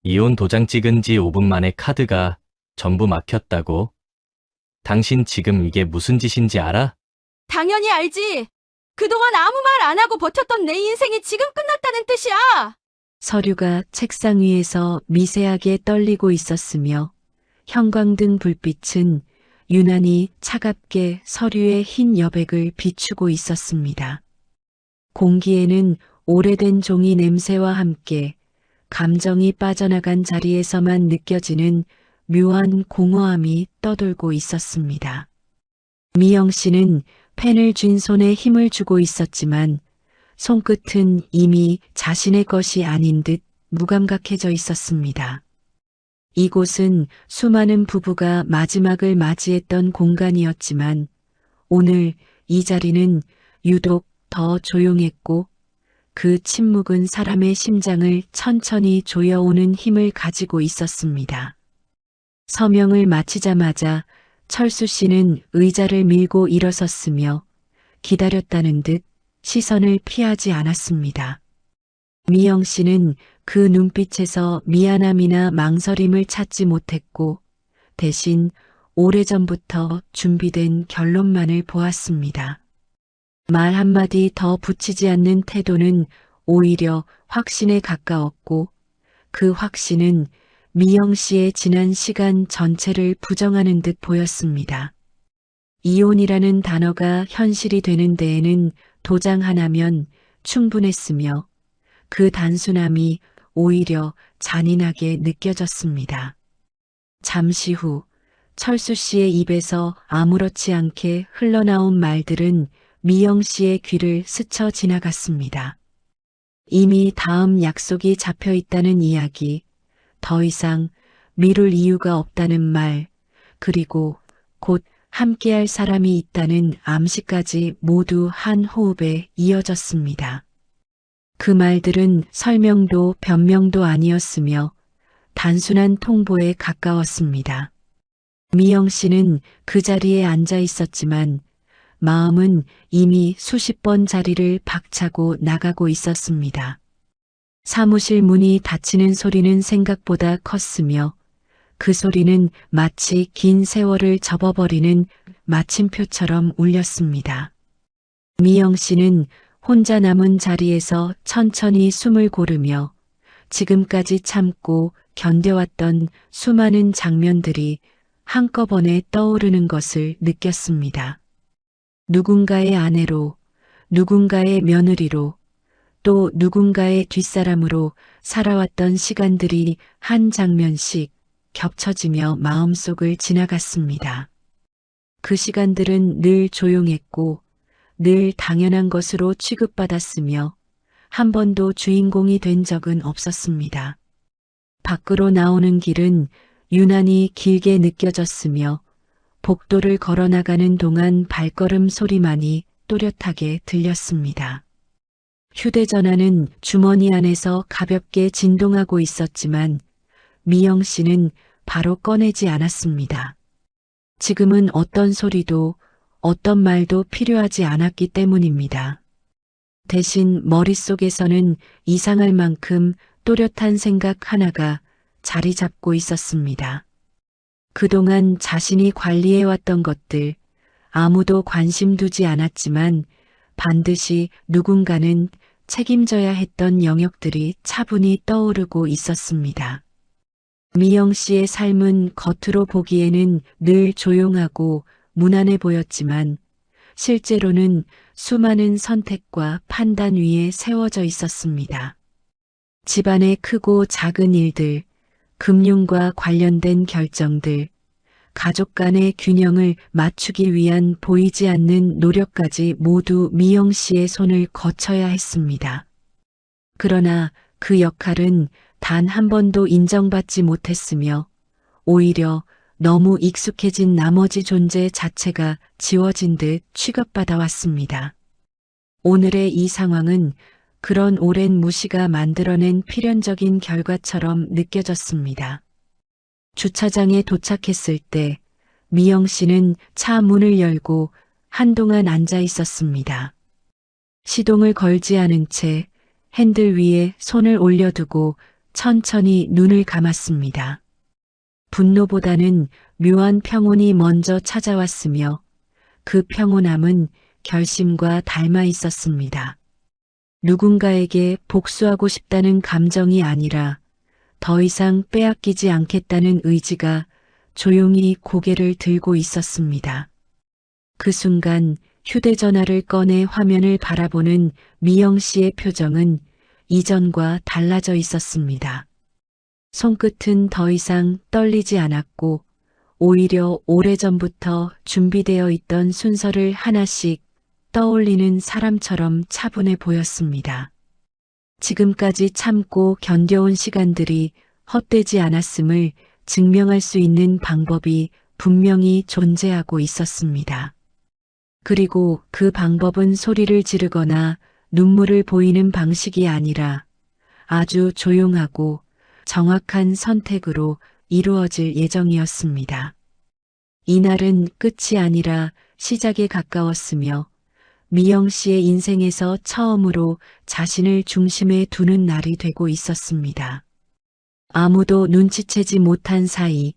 이혼 도장 찍은 지 5분 만에 카드가 전부 막혔다고? 당신 지금 이게 무슨 짓인지 알아? 당연히 알지. 그동안 아무 말 안 하고 버텼던 내 인생이 지금 끝났다는 뜻이야. 서류가 책상 위에서 미세하게 떨리고 있었으며 형광등 불빛은 유난히 차갑게 서류의 흰 여백을 비추고 있었습니다. 공기에는 오래된 종이 냄새와 함께 감정이 빠져나간 자리에서만 느껴지는 묘한 공허함이 떠돌고 있었습니다. 미영 씨는 펜을 쥔 손에 힘을 주고 있었지만 손끝은 이미 자신의 것이 아닌 듯 무감각해져 있었습니다. 이곳은 수많은 부부가 마지막을 맞이했던 공간이었지만 오늘 이 자리는 유독 더 조용했고 그 침묵은 사람의 심장을 천천히 조여오는 힘을 가지고 있었습니다. 서명을 마치자마자 철수 씨는 의자를 밀고 일어섰으며 기다렸다는 듯 시선을 피하지 않았습니다. 미영 씨는 그 눈빛에서 미안함이나 망설임을 찾지 못했고 대신 오래전부터 준비된 결론만을 보았습니다. 말 한마디 더 붙이지 않는 태도는 오히려 확신에 가까웠고 그 확신은 미영 씨의 지난 시간 전체를 부정하는 듯 보였습니다. 이혼이라는 단어가 현실이 되는 데에는 도장 하나면 충분했으며 그 단순함이 오히려 잔인하게 느껴졌습니다. 잠시 후 철수 씨의 입에서 아무렇지 않게 흘러나온 말들은 미영 씨의 귀를 스쳐 지나갔습니다. 이미 다음 약속이 잡혀 있다는 이야기, 더 이상 미룰 이유가 없다는 말, 그리고 곧 함께할 사람이 있다는 암시까지 모두 한 호흡에 이어졌습니다. 그 말들은 설명도 변명도 아니었으며 단순한 통보에 가까웠습니다. 미영 씨는 그 자리에 앉아 있었지만 마음은 이미 수십 번 자리를 박차고 나가고 있었습니다. 사무실 문이 닫히는 소리는 생각보다 컸으며 그 소리는 마치 긴 세월을 접어버리는 마침표처럼 울렸습니다. 미영 씨는 혼자 남은 자리에서 천천히 숨을 고르며 지금까지 참고 견뎌왔던 수많은 장면들이 한꺼번에 떠오르는 것을 느꼈습니다. 누군가의 아내로, 누군가의 며느리로, 또 누군가의 뒷사람으로 살아왔던 시간들이 한 장면씩 겹쳐지며 마음속을 지나갔습니다. 그 시간들은 늘 조용했고 늘 당연한 것으로 취급받았으며 한 번도 주인공이 된 적은 없었습니다. 밖으로 나오는 길은 유난히 길게 느껴졌으며 복도를 걸어나가는 동안 발걸음 소리만이 또렷하게 들렸습니다. 휴대전화는 주머니 안에서 가볍게 진동하고 있었지만 미영 씨는 바로 꺼내지 않았습니다. 지금은 어떤 소리도 어떤 말도 필요하지 않았기 때문입니다. 대신 머릿속에서는 이상할 만큼 또렷한 생각 하나가 자리 잡고 있었습니다. 그동안 자신이 관리해왔던 것들, 아무도 관심 두지 않았지만 반드시 누군가는 책임져야 했던 영역들이 차분히 떠오르고 있었습니다. 미영 씨의 삶은 겉으로 보기에는 늘 조용하고 무난해 보였지만 실제로는 수많은 선택과 판단 위에 세워져 있었습니다. 집안의 크고 작은 일들, 금융과 관련된 결정들, 가족 간의 균형을 맞추기 위한 보이지 않는 노력까지 모두 미영 씨의 손을 거쳐야 했습니다. 그러나 그 역할은 단 한 번도 인정받지 못했으며 오히려 너무 익숙해진 나머지 존재 자체가 지워진 듯 취급받아 왔습니다. 오늘의 이 상황은 그런 오랜 무시가 만들어낸 필연적인 결과처럼 느껴졌습니다. 주차장에 도착했을 때 미영 씨는 차 문을 열고 한동안 앉아 있었습니다. 시동을 걸지 않은 채 핸들 위에 손을 올려두고 천천히 눈을 감았습니다. 분노보다는 묘한 평온이 먼저 찾아왔으며 그 평온함은 결심과 닮아 있었습니다. 누군가에게 복수하고 싶다는 감정이 아니라 더 이상 빼앗기지 않겠다는 의지가 조용히 고개를 들고 있었습니다. 그 순간 휴대전화를 꺼내 화면을 바라보는 미영 씨의 표정은 이전과 달라져 있었습니다. 손끝은 더 이상 떨리지 않았고 오히려 오래전부터 준비되어 있던 순서를 하나씩 떠올리는 사람처럼 차분해 보였습니다. 지금까지 참고 견뎌온 시간들이 헛되지 않았음을 증명할 수 있는 방법이 분명히 존재하고 있었습니다. 그리고 그 방법은 소리를 지르거나 눈물을 보이는 방식이 아니라 아주 조용하고 정확한 선택으로 이루어질 예정이었습니다. 이날은 끝이 아니라 시작에 가까웠으며 미영 씨의 인생에서 처음으로 자신을 중심에 두는 날이 되고 있었습니다. 아무도 눈치채지 못한 사이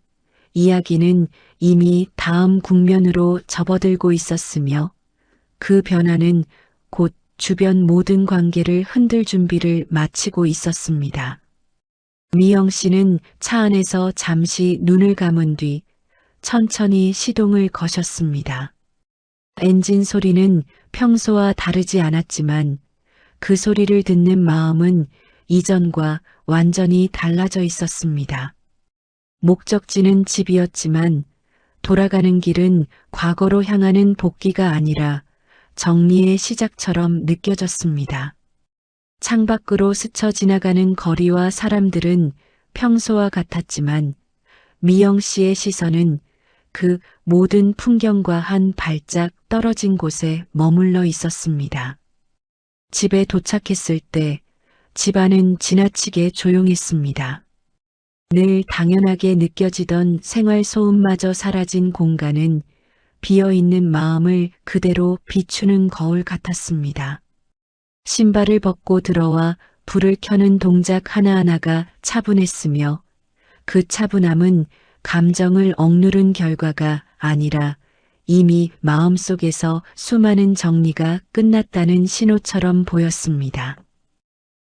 이야기는 이미 다음 국면으로 접어들고 있었으며 그 변화는 곧 주변 모든 관계를 흔들 준비를 마치고 있었습니다. 미영 씨는 차 안에서 잠시 눈을 감은 뒤 천천히 시동을 거셨습니다. 엔진 소리는 평소와 다르지 않았지만 그 소리를 듣는 마음은 이전과 완전히 달라져 있었습니다. 목적지는 집이었지만 돌아가는 길은 과거로 향하는 복귀가 아니라 정리의 시작처럼 느껴졌습니다. 창밖으로 스쳐 지나가는 거리와 사람들은 평소와 같았지만 미영 씨의 시선은 그 모든 풍경과 한 발짝 떨어진 곳에 머물러 있었습니다. 집에 도착했을 때 집안은 지나치게 조용했습니다. 늘 당연하게 느껴지던 생활 소음마저 사라진 공간은 비어있는 마음을 그대로 비추는 거울 같았습니다. 신발을 벗고 들어와 불을 켜는 동작 하나하나가 차분했으며 그 차분함은 감정을 억누른 결과가 아니라 이미 마음속에서 수많은 정리가 끝났다는 신호처럼 보였습니다.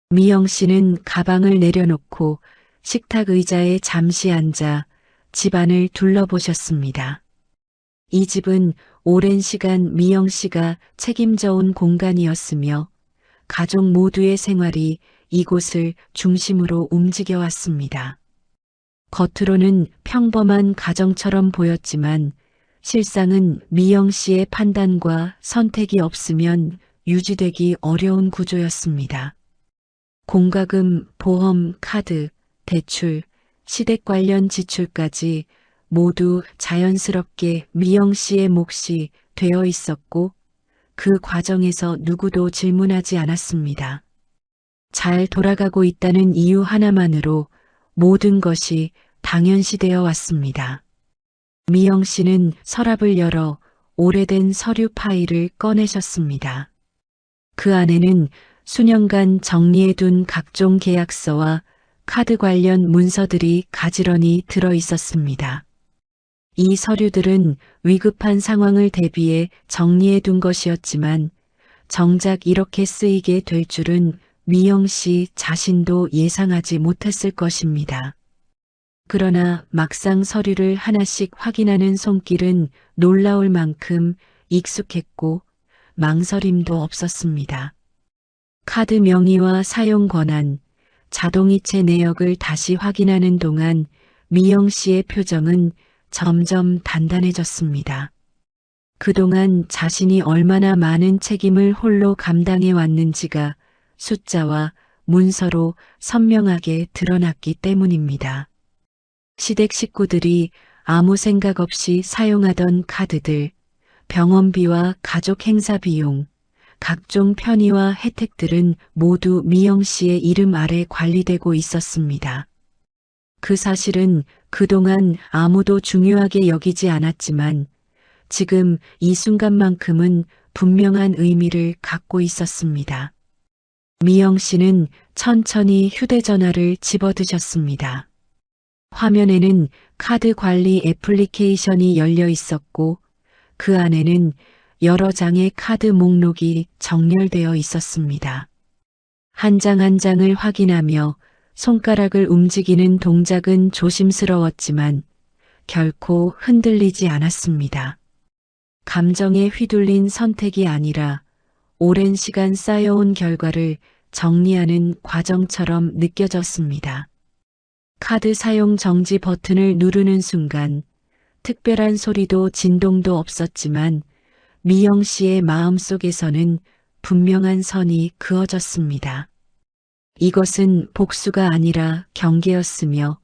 미영 씨는 가방을 내려놓고 식탁 의자에 잠시 앉아 집안을 둘러보셨습니다. 이 집은 오랜 시간 미영 씨가 책임져 온 공간이었으며 가족 모두의 생활이 이곳을 중심으로 움직여 왔습니다. 겉으로는 평범한 가정처럼 보였지만 실상은 미영 씨의 판단과 선택이 없으면 유지되기 어려운 구조였습니다. 공과금, 보험, 카드, 대출, 시댁 관련 지출까지 모두 자연스럽게 미영 씨의 몫이 되어 있었고 그 과정에서 누구도 질문하지 않았습니다. 잘 돌아가고 있다는 이유 하나만으로 모든 것이 당연시되어 왔습니다. 미영 씨는 서랍을 열어 오래된 서류 파일을 꺼내셨습니다. 그 안에는 수년간 정리해둔 각종 계약서와 카드 관련 문서들이 가지런히 들어 있었습니다. 이 서류들은 위급한 상황을 대비해 정리해둔 것이었지만 정작 이렇게 쓰이게 될 줄은 미영 씨 자신도 예상하지 못했을 것입니다. 그러나 막상 서류를 하나씩 확인하는 손길은 놀라울 만큼 익숙했고 망설임도 없었습니다. 카드 명의와 사용 권한, 자동이체 내역을 다시 확인하는 동안 미영 씨의 표정은 점점 단단해졌습니다. 그동안 자신이 얼마나 많은 책임을 홀로 감당해 왔는지가 숫자와 문서로 선명하게 드러났기 때문입니다. 시댁 식구들이 아무 생각 없이 사용하던 카드들, 병원비와 가족 행사 비용, 각종 편의와 혜택들은 모두 미영 씨의 이름 아래 관리되고 있었습니다. 그 사실은 그동안 아무도 중요하게 여기지 않았지만 지금 이 순간만큼은 분명한 의미를 갖고 있었습니다. 미영 씨는 천천히 휴대전화를 집어드셨습니다. 화면에는 카드 관리 애플리케이션이 열려 있었고 그 안에는 여러 장의 카드 목록이 정렬되어 있었습니다. 한 장 한 장을 확인하며 손가락을 움직이는 동작은 조심스러웠지만 결코 흔들리지 않았습니다. 감정에 휘둘린 선택이 아니라 오랜 시간 쌓여온 결과를 정리하는 과정처럼 느껴졌습니다. 카드 사용 정지 버튼을 누르는 순간 특별한 소리도 진동도 없었지만 미영 씨의 마음속에서는 분명한 선이 그어졌습니다. 이것은 복수가 아니라 경계였으며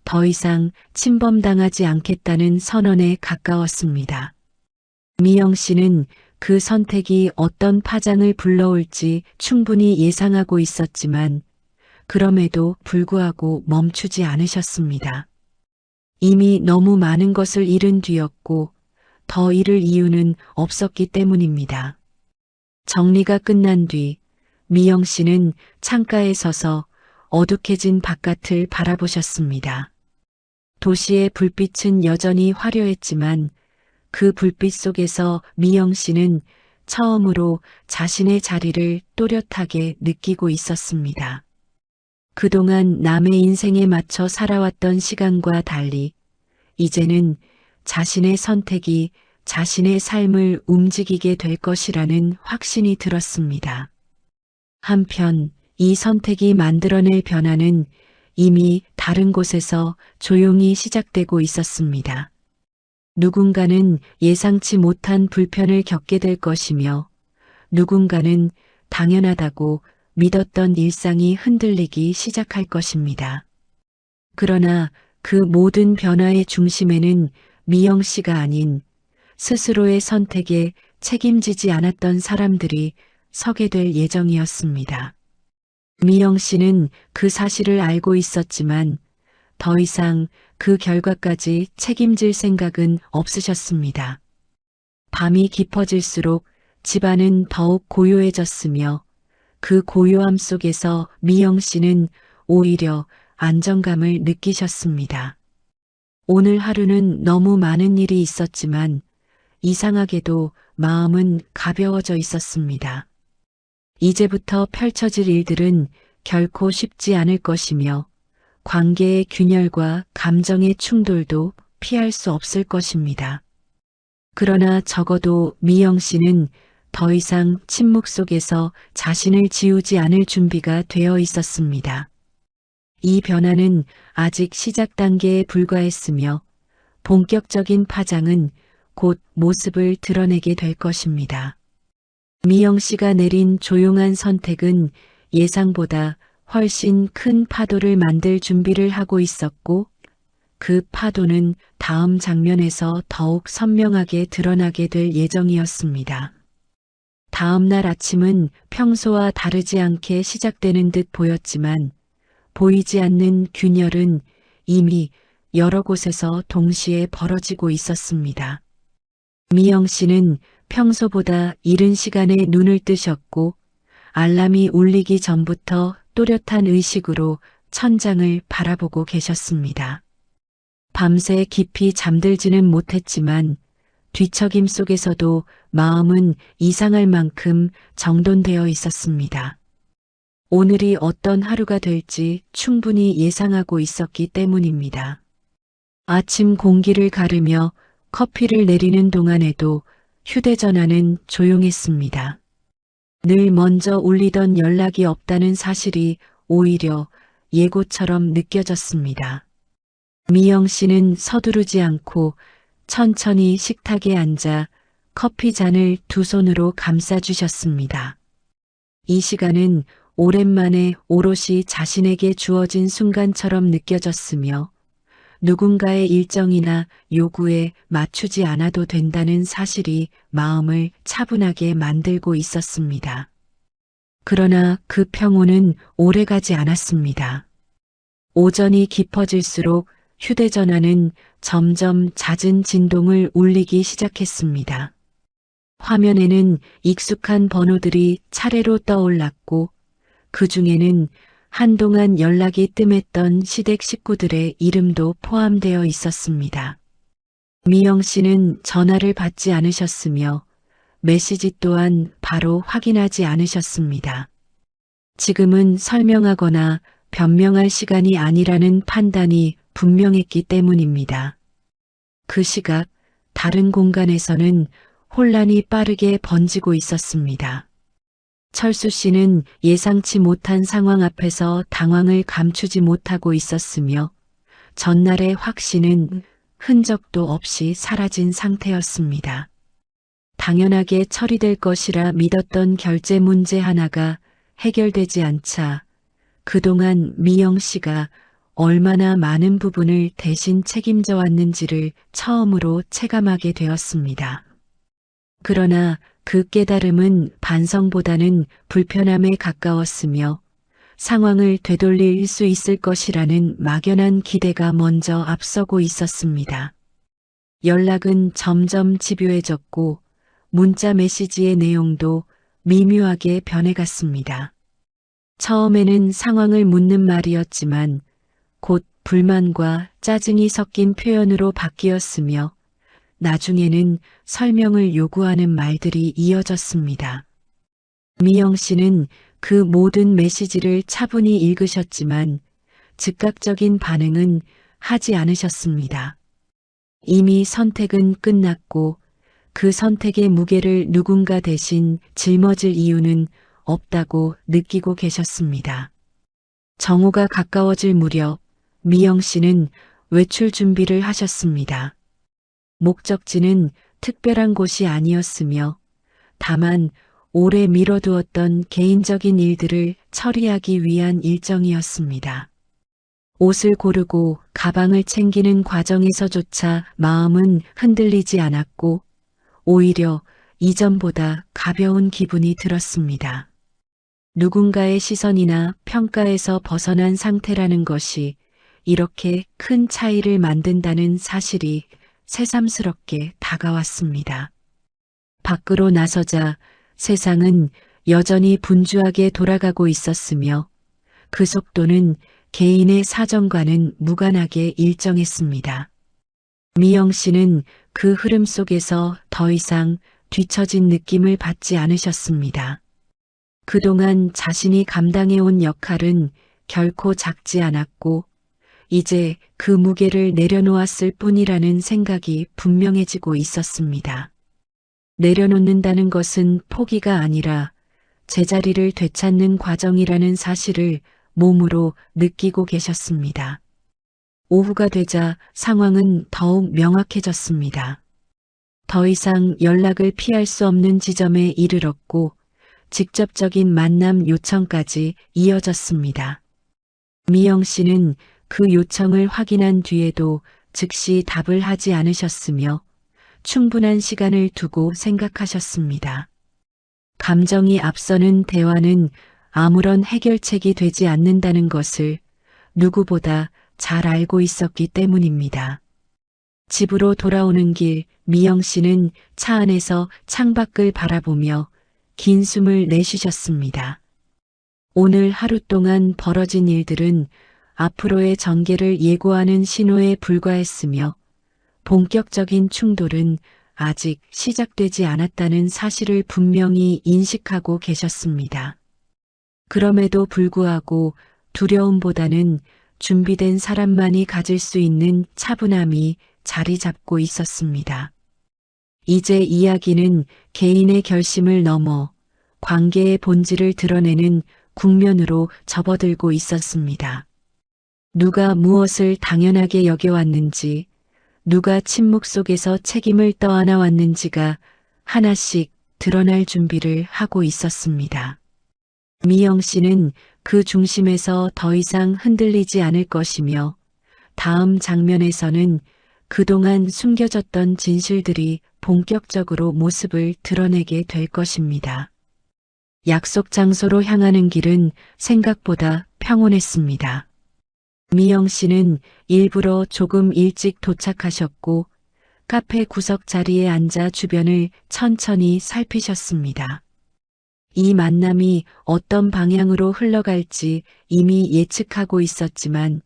더 이상 침범당하지 않겠다는 선언에 가까웠습니다. 미영 씨는 그 선택이 어떤 파장을 불러올지 충분히 예상하고 있었지만 그럼에도 불구하고 멈추지 않으셨습니다. 이미 너무 많은 것을 잃은 뒤였고 더 잃을 이유는 없었기 때문입니다. 정리가 끝난 뒤 미영 씨는 창가에 서서 어둑해진 바깥을 바라보셨습니다. 도시의 불빛은 여전히 화려했지만 그 불빛 속에서 미영 씨는 처음으로 자신의 자리를 또렷하게 느끼고 있었습니다. 그동안 남의 인생에 맞춰 살아왔던 시간과 달리 이제는 자신의 선택이 자신의 삶을 움직이게 될 것이라는 확신이 들었습니다. 한편 이 선택이 만들어낼 변화는 이미 다른 곳에서 조용히 시작되고 있었습니다. 누군가는 예상치 못한 불편을 겪게 될 것이며 누군가는 당연하다고 믿었던 일상이 흔들리기 시작할 것입니다. 그러나 그 모든 변화의 중심에는 미영 씨가 아닌 스스로의 선택에 책임지지 않았던 사람들이 서게 될 예정이었습니다. 미영 씨는 그 사실을 알고 있었지만 더 이상 그 결과까지 책임질 생각은 없으셨습니다. 밤이 깊어질수록 집안은 더욱 고요해졌으며 그 고요함 속에서 미영 씨는 오히려 안정감을 느끼셨습니다. 오늘 하루는 너무 많은 일이 있었지만 이상하게도 마음은 가벼워져 있었습니다. 이제부터 펼쳐질 일들은 결코 쉽지 않을 것이며 관계의 균열과 감정의 충돌도 피할 수 없을 것입니다. 그러나 적어도 미영 씨는 더 이상 침묵 속에서 자신을 지우지 않을 준비가 되어 있었습니다. 이 변화는 아직 시작 단계에 불과했으며 본격적인 파장은 곧 모습을 드러내게 될 것입니다. 미영 씨가 내린 조용한 선택은 예상보다 훨씬 큰 파도를 만들 준비를 하고 있었고 그 파도는 다음 장면에서 더욱 선명하게 드러나게 될 예정이었습니다. 다음 날 아침은 평소와 다르지 않게 시작되는 듯 보였지만 보이지 않는 균열은 이미 여러 곳에서 동시에 벌어지고 있었습니다. 미영 씨는 평소보다 이른 시간에 눈을 뜨셨고 알람이 울리기 전부터 또렷한 의식으로 천장을 바라보고 계셨습니다. 밤새 깊이 잠들지는 못했지만 뒤척임 속에서도 마음은 이상할 만큼 정돈되어 있었습니다. 오늘이 어떤 하루가 될지 충분히 예상하고 있었기 때문입니다. 아침 공기를 가르며 커피를 내리는 동안에도 휴대전화는 조용했습니다. 늘 먼저 울리던 연락이 없다는 사실이 오히려 예고처럼 느껴졌습니다. 미영 씨는 서두르지 않고 천천히 식탁에 앉아 커피 잔을 두 손으로 감싸주셨습니다. 이 시간은 오랜만에 오롯이 자신에게 주어진 순간처럼 느껴졌으며 누군가의 일정이나 요구에 맞추지 않아도 된다는 사실이 마음을 차분하게 만들고 있었습니다. 그러나 그 평온은 오래가지 않았습니다. 오전이 깊어질수록 휴대전화는 점점 잦은 진동을 울리기 시작했습니다. 화면에는 익숙한 번호들이 차례로 떠올랐고 그 중에는 한동안 연락이 뜸했던 시댁 식구들의 이름도 포함되어 있었습니다. 미영 씨는 전화를 받지 않으셨으며 메시지 또한 바로 확인하지 않으셨습니다. 지금은 설명하거나 변명할 시간이 아니라는 판단이 분명했기 때문입니다. 그 시각 다른 공간에서는 혼란이 빠르게 번지고 있었습니다. 철수 씨는 예상치 못한 상황 앞에서 당황을 감추지 못하고 있었으며 전날의 확신은 흔적도 없이 사라진 상태였습니다. 당연하게 처리될 것이라 믿었던 결제 문제 하나가 해결되지 않자 그동안 미영 씨가 얼마나 많은 부분을 대신 책임져 왔는지를 처음으로 체감하게 되었습니다. 그러나 그 깨달음은 반성보다는 불편함에 가까웠으며 상황을 되돌릴 수 있을 것이라는 막연한 기대가 먼저 앞서고 있었습니다. 연락은 점점 집요해졌고 문자 메시지의 내용도 미묘하게 변해갔습니다. 처음에는 상황을 묻는 말이었지만 곧 불만과 짜증이 섞인 표현으로 바뀌었으며 나중에는 설명을 요구하는 말들이 이어졌습니다. 미영 씨는 그 모든 메시지를 차분히 읽으셨지만 즉각적인 반응은 하지 않으셨습니다. 이미 선택은 끝났고 그 선택의 무게를 누군가 대신 짊어질 이유는 없다고 느끼고 계셨습니다. 정오가 가까워질 무렵 미영 씨는 외출 준비를 하셨습니다. 목적지는 특별한 곳이 아니었으며 다만 오래 미뤄두었던 개인적인 일들을 처리하기 위한 일정이었습니다. 옷을 고르고 가방을 챙기는 과정에서조차 마음은 흔들리지 않았고 오히려 이전보다 가벼운 기분이 들었습니다. 누군가의 시선이나 평가에서 벗어난 상태라는 것이 이렇게 큰 차이를 만든다는 사실이 새삼스럽게 다가왔습니다. 밖으로 나서자 세상은 여전히 분주하게 돌아가고 있었으며 그 속도는 개인의 사정과는 무관하게 일정했습니다. 미영 씨는 그 흐름 속에서 더 이상 뒤처진 느낌을 받지 않으셨습니다. 그동안 자신이 감당해온 역할은 결코 작지 않았고 이제 그 무게를 내려놓았을 뿐이라는 생각이 분명해지고 있었습니다. 내려놓는다는 것은 포기가 아니라 제자리를 되찾는 과정이라는 사실을 몸으로 느끼고 계셨습니다. 오후가 되자 상황은 더욱 명확해졌습니다. 더 이상 연락을 피할 수 없는 지점에 이르렀고 직접적인 만남 요청까지 이어졌습니다. 미영 씨는 그 요청을 확인한 뒤에도 즉시 답을 하지 않으셨으며 충분한 시간을 두고 생각하셨습니다. 감정이 앞서는 대화는 아무런 해결책이 되지 않는다는 것을 누구보다 잘 알고 있었기 때문입니다. 집으로 돌아오는 길 미영 씨는 차 안에서 창밖을 바라보며 긴 숨을 내쉬셨습니다. 오늘 하루 동안 벌어진 일들은 앞으로의 전개를 예고하는 신호에 불과했으며 본격적인 충돌은 아직 시작되지 않았다는 사실을 분명히 인식하고 계셨습니다. 그럼에도 불구하고 두려움보다는 준비된 사람만이 가질 수 있는 차분함이 자리 잡고 있었습니다. 이제 이야기는 개인의 결심을 넘어 관계의 본질을 드러내는 국면으로 접어들고 있었습니다. 누가 무엇을 당연하게 여겨왔는지, 누가 침묵 속에서 책임을 떠안아 왔는지가 하나씩 드러날 준비를 하고 있었습니다. 미영 씨는 그 중심에서 더 이상 흔들리지 않을 것이며 다음 장면에서는 그동안 숨겨졌던 진실들이 본격적으로 모습을 드러내게 될 것입니다. 약속 장소로 향하는 길은 생각보다 평온했습니다. 미영 씨는 일부러 조금 일찍 도착하셨고 카페 구석 자리에 앉아 주변을 천천히 살피셨습니다. 이 만남이 어떤 방향으로 흘러갈지 이미 예측하고 있었지만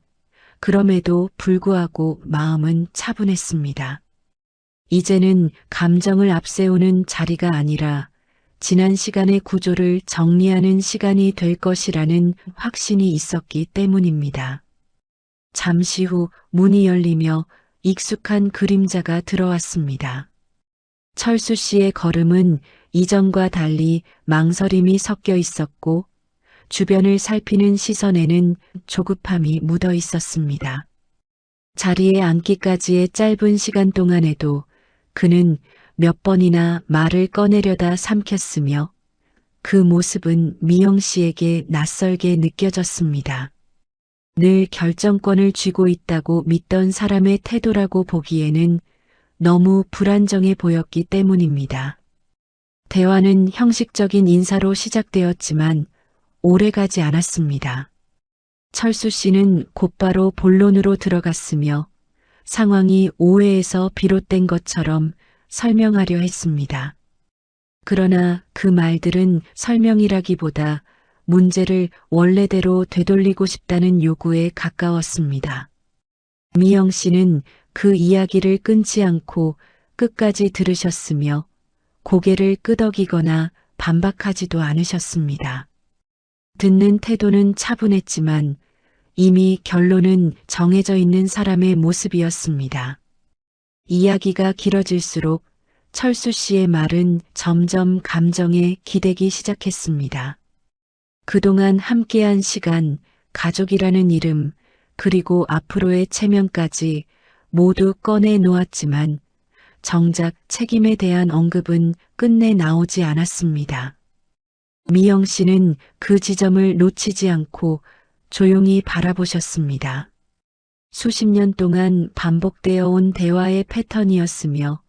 그럼에도 불구하고 마음은 차분했습니다. 이제는 감정을 앞세우는 자리가 아니라 지난 시간의 구조를 정리하는 시간이 될 것이라는 확신이 있었기 때문입니다. 잠시 후 문이 열리며 익숙한 그림자가 들어왔습니다. 철수 씨의 걸음은 이전과 달리 망설임이 섞여 있었고 주변을 살피는 시선에는 조급함이 묻어 있었습니다. 자리에 앉기까지의 짧은 시간 동안에도 그는 몇 번이나 말을 꺼내려다 삼켰으며 그 모습은 미영 씨에게 낯설게 느껴졌습니다. 늘 결정권을 쥐고 있다고 믿던 사람의 태도라고 보기에는 너무 불안정해 보였기 때문입니다. 대화는 형식적인 인사로 시작되었지만 오래가지 않았습니다. 철수 씨는 곧바로 본론으로 들어갔으며 상황이 오해에서 비롯된 것처럼 설명하려 했습니다. 그러나 그 말들은 설명이라기보다 문제를 원래대로 되돌리고 싶다는 요구에 가까웠습니다. 미영 씨는 그 이야기를 끊지 않고 끝까지 들으셨으며 고개를 끄덕이거나 반박하지도 않으셨습니다. 듣는 태도는 차분했지만 이미 결론은 정해져 있는 사람의 모습이었습니다. 이야기가 길어질수록 철수 씨의 말은 점점 감정에 기대기 시작했습니다. 그동안 함께한 시간, 가족이라는 이름, 그리고 앞으로의 체면까지 모두 꺼내 놓았지만 정작 책임에 대한 언급은 끝내 나오지 않았습니다. 미영 씨는 그 지점을 놓치지 않고 조용히 바라보셨습니다. 수십 년 동안 반복되어 온 대화의 패턴이었으며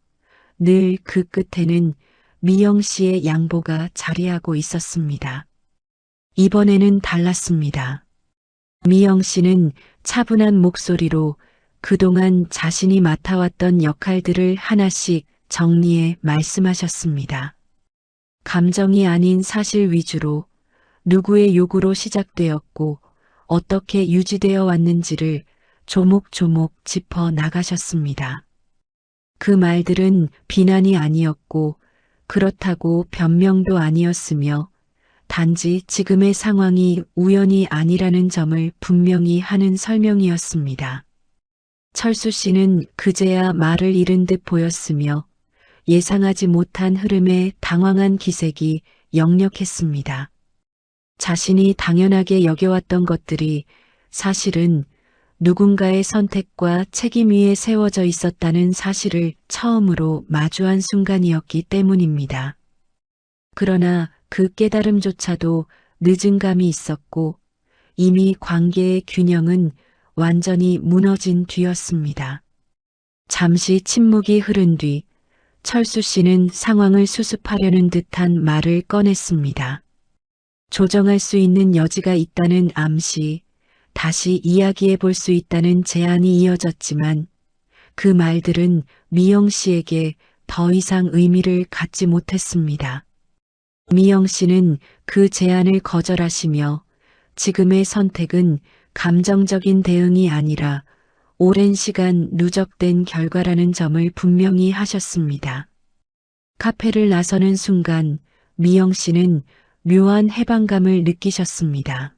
늘 그 끝에는 미영 씨의 양보가 자리하고 있었습니다. 이번에는 달랐습니다. 미영 씨는 차분한 목소리로 그동안 자신이 맡아왔던 역할들을 하나씩 정리해 말씀하셨습니다. 감정이 아닌 사실 위주로 누구의 요구로 시작되었고 어떻게 유지되어 왔는지를 조목조목 짚어 나가셨습니다. 그 말들은 비난이 아니었고 그렇다고 변명도 아니었으며 단지 지금의 상황이 우연이 아니라는 점을 분명히 하는 설명이었습니다. 철수 씨는 그제야 말을 잃은 듯 보였으며 예상하지 못한 흐름에 당황한 기색이 역력했습니다. 자신이 당연하게 여겨왔던 것들이 사실은 누군가의 선택과 책임 위에 세워져 있었다는 사실을 처음으로 마주한 순간이었기 때문입니다. 그러나 그 깨달음조차도 늦은 감이 있었고 이미 관계의 균형은 완전히 무너진 뒤였습니다. 잠시 침묵이 흐른 뒤 철수 씨는 상황을 수습하려는 듯한 말을 꺼냈습니다. 조정할 수 있는 여지가 있다는 암시, 다시 이야기해 볼 수 있다는 제안이 이어졌지만 그 말들은 미영 씨에게 더 이상 의미를 갖지 못했습니다. 미영 씨는 그 제안을 거절하시며 지금의 선택은 감정적인 대응이 아니라 오랜 시간 누적된 결과라는 점을 분명히 하셨습니다. 카페를 나서는 순간 미영 씨는 묘한 해방감을 느끼셨습니다.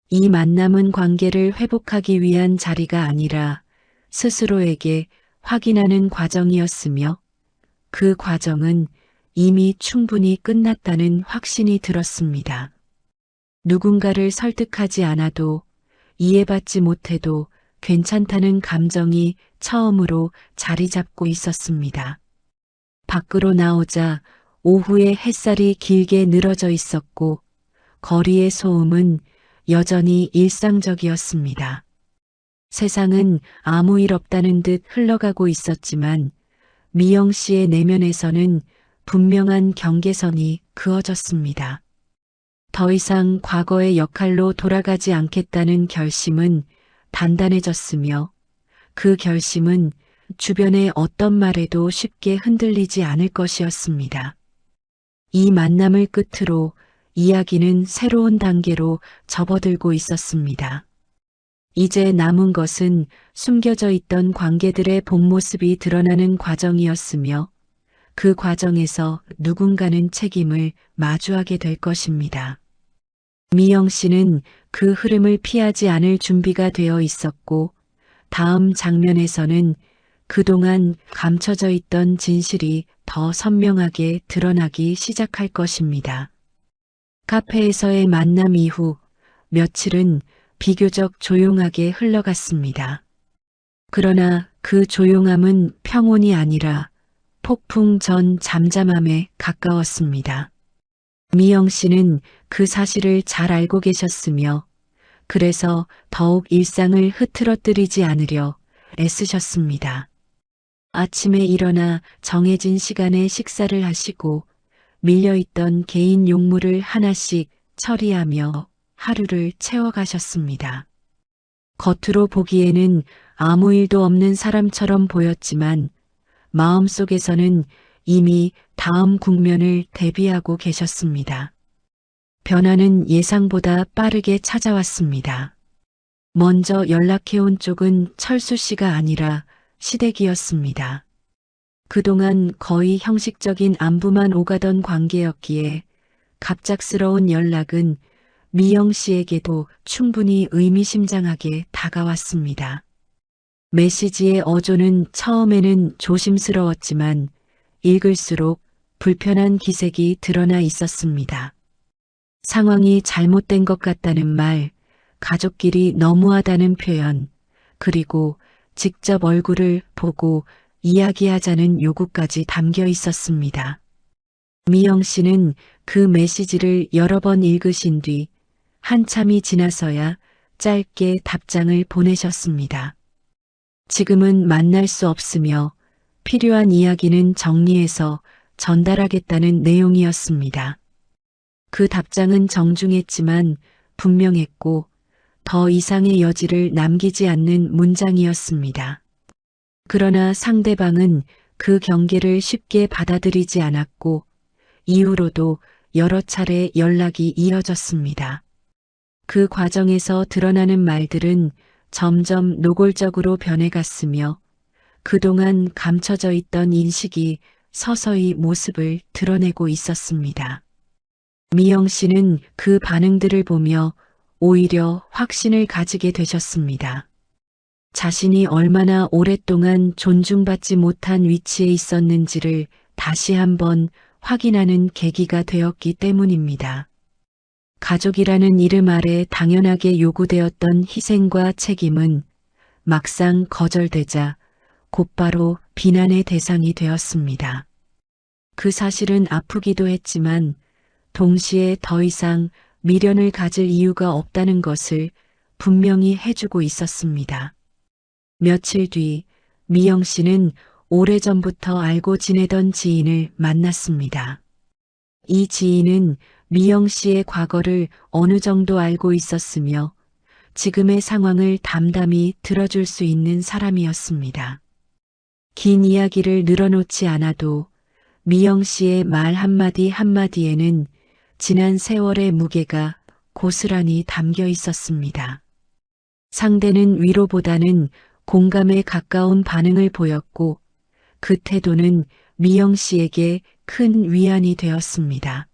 이 만남은 관계를 회복하기 위한 자리가 아니라 스스로에게 확인하는 과정이었으며 그 과정은 이미 충분히 끝났다는 확신이 들었습니다. 누군가를 설득하지 않아도 이해받지 못해도 괜찮다는 감정이 처음으로 자리 잡고 있었습니다. 밖으로 나오자 오후의 햇살이 길게 늘어져 있었고 거리의 소음은 여전히 일상적이었습니다. 세상은 아무 일 없다는 듯 흘러가고 있었지만 미영 씨의 내면에서는 분명한 경계선이 그어졌습니다. 더 이상 과거의 역할로 돌아가지 않겠다는 결심은 단단해졌으며 그 결심은 주변의 어떤 말에도 쉽게 흔들리지 않을 것이었습니다. 이 만남을 끝으로 이야기는 새로운 단계로 접어들고 있었습니다. 이제 남은 것은 숨겨져 있던 관계들의 본 모습이 드러나는 과정이었으며 그 과정에서 누군가는 책임을 마주하게 될 것입니다. 미영 씨는 그 흐름을 피하지 않을 준비가 되어 있었고 다음 장면에서는 그동안 감춰져 있던 진실이 더 선명하게 드러나기 시작할 것입니다. 카페에서의 만남 이후 며칠은 비교적 조용하게 흘러갔습니다. 그러나 그 조용함은 평온이 아니라 폭풍 전 잠잠함에 가까웠습니다. 미영 씨는 그 사실을 잘 알고 계셨으며 그래서 더욱 일상을 흐트러뜨리지 않으려 애쓰셨습니다. 아침에 일어나 정해진 시간에 식사를 하시고 밀려있던 개인 용물을 하나씩 처리하며 하루를 채워가셨습니다. 겉으로 보기에는 아무 일도 없는 사람처럼 보였지만 마음속에서는 이미 다음 국면을 대비하고 계셨습니다. 변화는 예상보다 빠르게 찾아왔습니다. 먼저 연락해온 쪽은 철수 씨가 아니라 시댁이었습니다. 그동안 거의 형식적인 안부만 오가던 관계였기에 갑작스러운 연락은 미영 씨에게도 충분히 의미심장하게 다가왔습니다. 메시지의 어조는 처음에는 조심스러웠지만 읽을수록 불편한 기색이 드러나 있었습니다. 상황이 잘못된 것 같다는 말, 가족끼리 너무하다는 표현, 그리고 직접 얼굴을 보고 이야기하자는 요구까지 담겨 있었습니다. 미영 씨는 그 메시지를 여러 번 읽으신 뒤 한참이 지나서야 짧게 답장을 보내셨습니다. 지금은 만날 수 없으며 필요한 이야기는 정리해서 전달하겠다는 내용이었습니다. 그 답장은 정중했지만 분명했고 더 이상의 여지를 남기지 않는 문장이었습니다. 그러나 상대방은 그 경계를 쉽게 받아들이지 않았고 이후로도 여러 차례 연락이 이어졌습니다. 그 과정에서 드러나는 말들은 점점 노골적으로 변해갔으며 그동안 감춰져 있던 인식이 서서히 모습을 드러내고 있었습니다. 미영 씨는 그 반응들을 보며 오히려 확신을 가지게 되셨습니다. 자신이 얼마나 오랫동안 존중받지 못한 위치에 있었는지를 다시 한번 확인하는 계기가 되었기 때문입니다. 가족이라는 이름 아래 당연하게 요구되었던 희생과 책임은 막상 거절되자 곧바로 비난의 대상이 되었습니다. 그 사실은 아프기도 했지만 동시에 더 이상 미련을 가질 이유가 없다는 것을 분명히 해주고 있었습니다. 며칠 뒤 미영 씨는 오래전부터 알고 지내던 지인을 만났습니다. 이 지인은 미영 씨의 과거를 어느 정도 알고 있었으며 지금의 상황을 담담히 들어줄 수 있는 사람이었습니다. 긴 이야기를 늘어놓지 않아도 미영 씨의 말 한마디 한마디에는 지난 세월의 무게가 고스란히 담겨 있었습니다. 상대는 위로보다는 공감에 가까운 반응을 보였고 그 태도는 미영 씨에게 큰 위안이 되었습니다.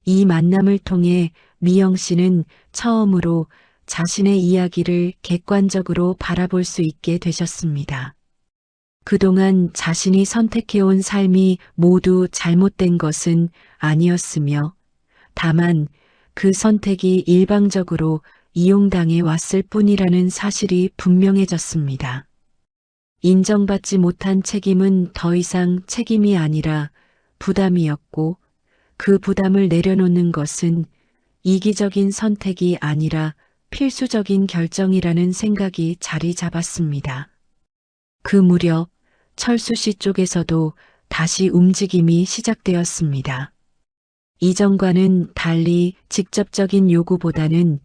이 만남을 통해 미영 씨는 처음으로 자신의 이야기를 객관적으로 바라볼 수 있게 되셨습니다. 그동안 자신이 선택해온 삶이 모두 잘못된 것은 아니었으며 다만 그 선택이 일방적으로 이용당해 왔을 뿐이라는 사실이 분명해졌습니다. 인정받지 못한 책임은 더 이상 책임이 아니라 부담이었고 그 부담을 내려놓는 것은 이기적인 선택이 아니라 필수적인 결정이라는 생각이 자리 잡았습니다. 그 무렵 철수 씨 쪽에서도 다시 움직임이 시작되었습니다. 이전과는 달리 직접적인 요구보다는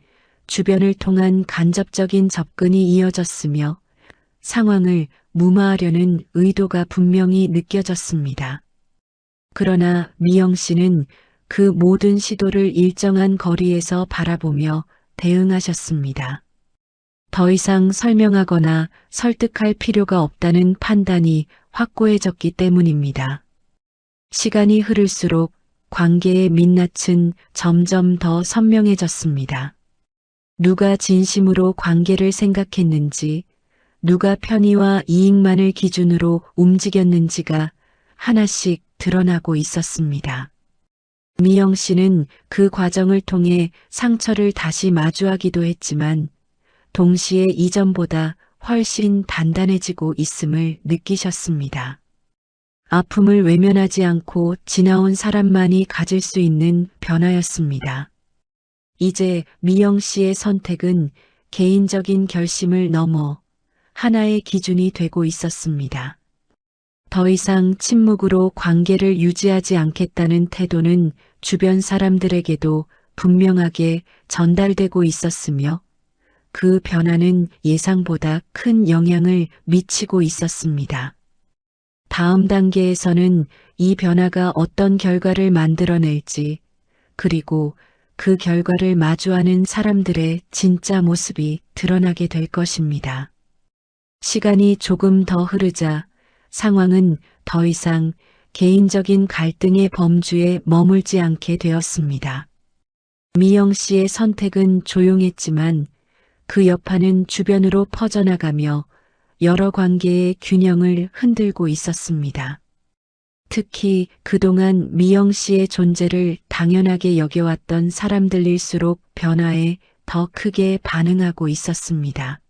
주변을 통한 간접적인 접근이 이어졌으며 상황을 무마하려는 의도가 분명히 느껴졌습니다. 그러나 미영 씨는 그 모든 시도를 일정한 거리에서 바라보며 대응하셨습니다. 더 이상 설명하거나 설득할 필요가 없다는 판단이 확고해졌기 때문입니다. 시간이 흐를수록 관계의 민낯은 점점 더 선명해졌습니다. 누가 진심으로 관계를 생각했는지, 누가 편의와 이익만을 기준으로 움직였는지가 하나씩 드러나고 있었습니다. 미영 씨는 그 과정을 통해 상처를 다시 마주하기도 했지만 동시에 이전보다 훨씬 단단해지고 있음을 느끼셨습니다. 아픔을 외면하지 않고 지나온 사람만이 가질 수 있는 변화였습니다. 이제 미영 씨의 선택은 개인적인 결심을 넘어 하나의 기준이 되고 있었습니다. 더 이상 침묵으로 관계를 유지하지 않겠다는 태도는 주변 사람들에게도 분명하게 전달되고 있었으며 그 변화는 예상보다 큰 영향을 미치고 있었습니다. 다음 단계에서는 이 변화가 어떤 결과를 만들어낼지, 그리고 그 결과를 마주하는 사람들의 진짜 모습이 드러나게 될 것입니다. 시간이 조금 더 흐르자 상황은 더 이상 개인적인 갈등의 범주에 머물지 않게 되었습니다. 미영 씨의 선택은 조용했지만 그 여파는 주변으로 퍼져나가며 여러 관계의 균형을 흔들고 있었습니다. 특히 그동안 미영 씨의 존재를 당연하게 여겨왔던 사람들일수록 변화에 더 크게 반응하고 있었습니다.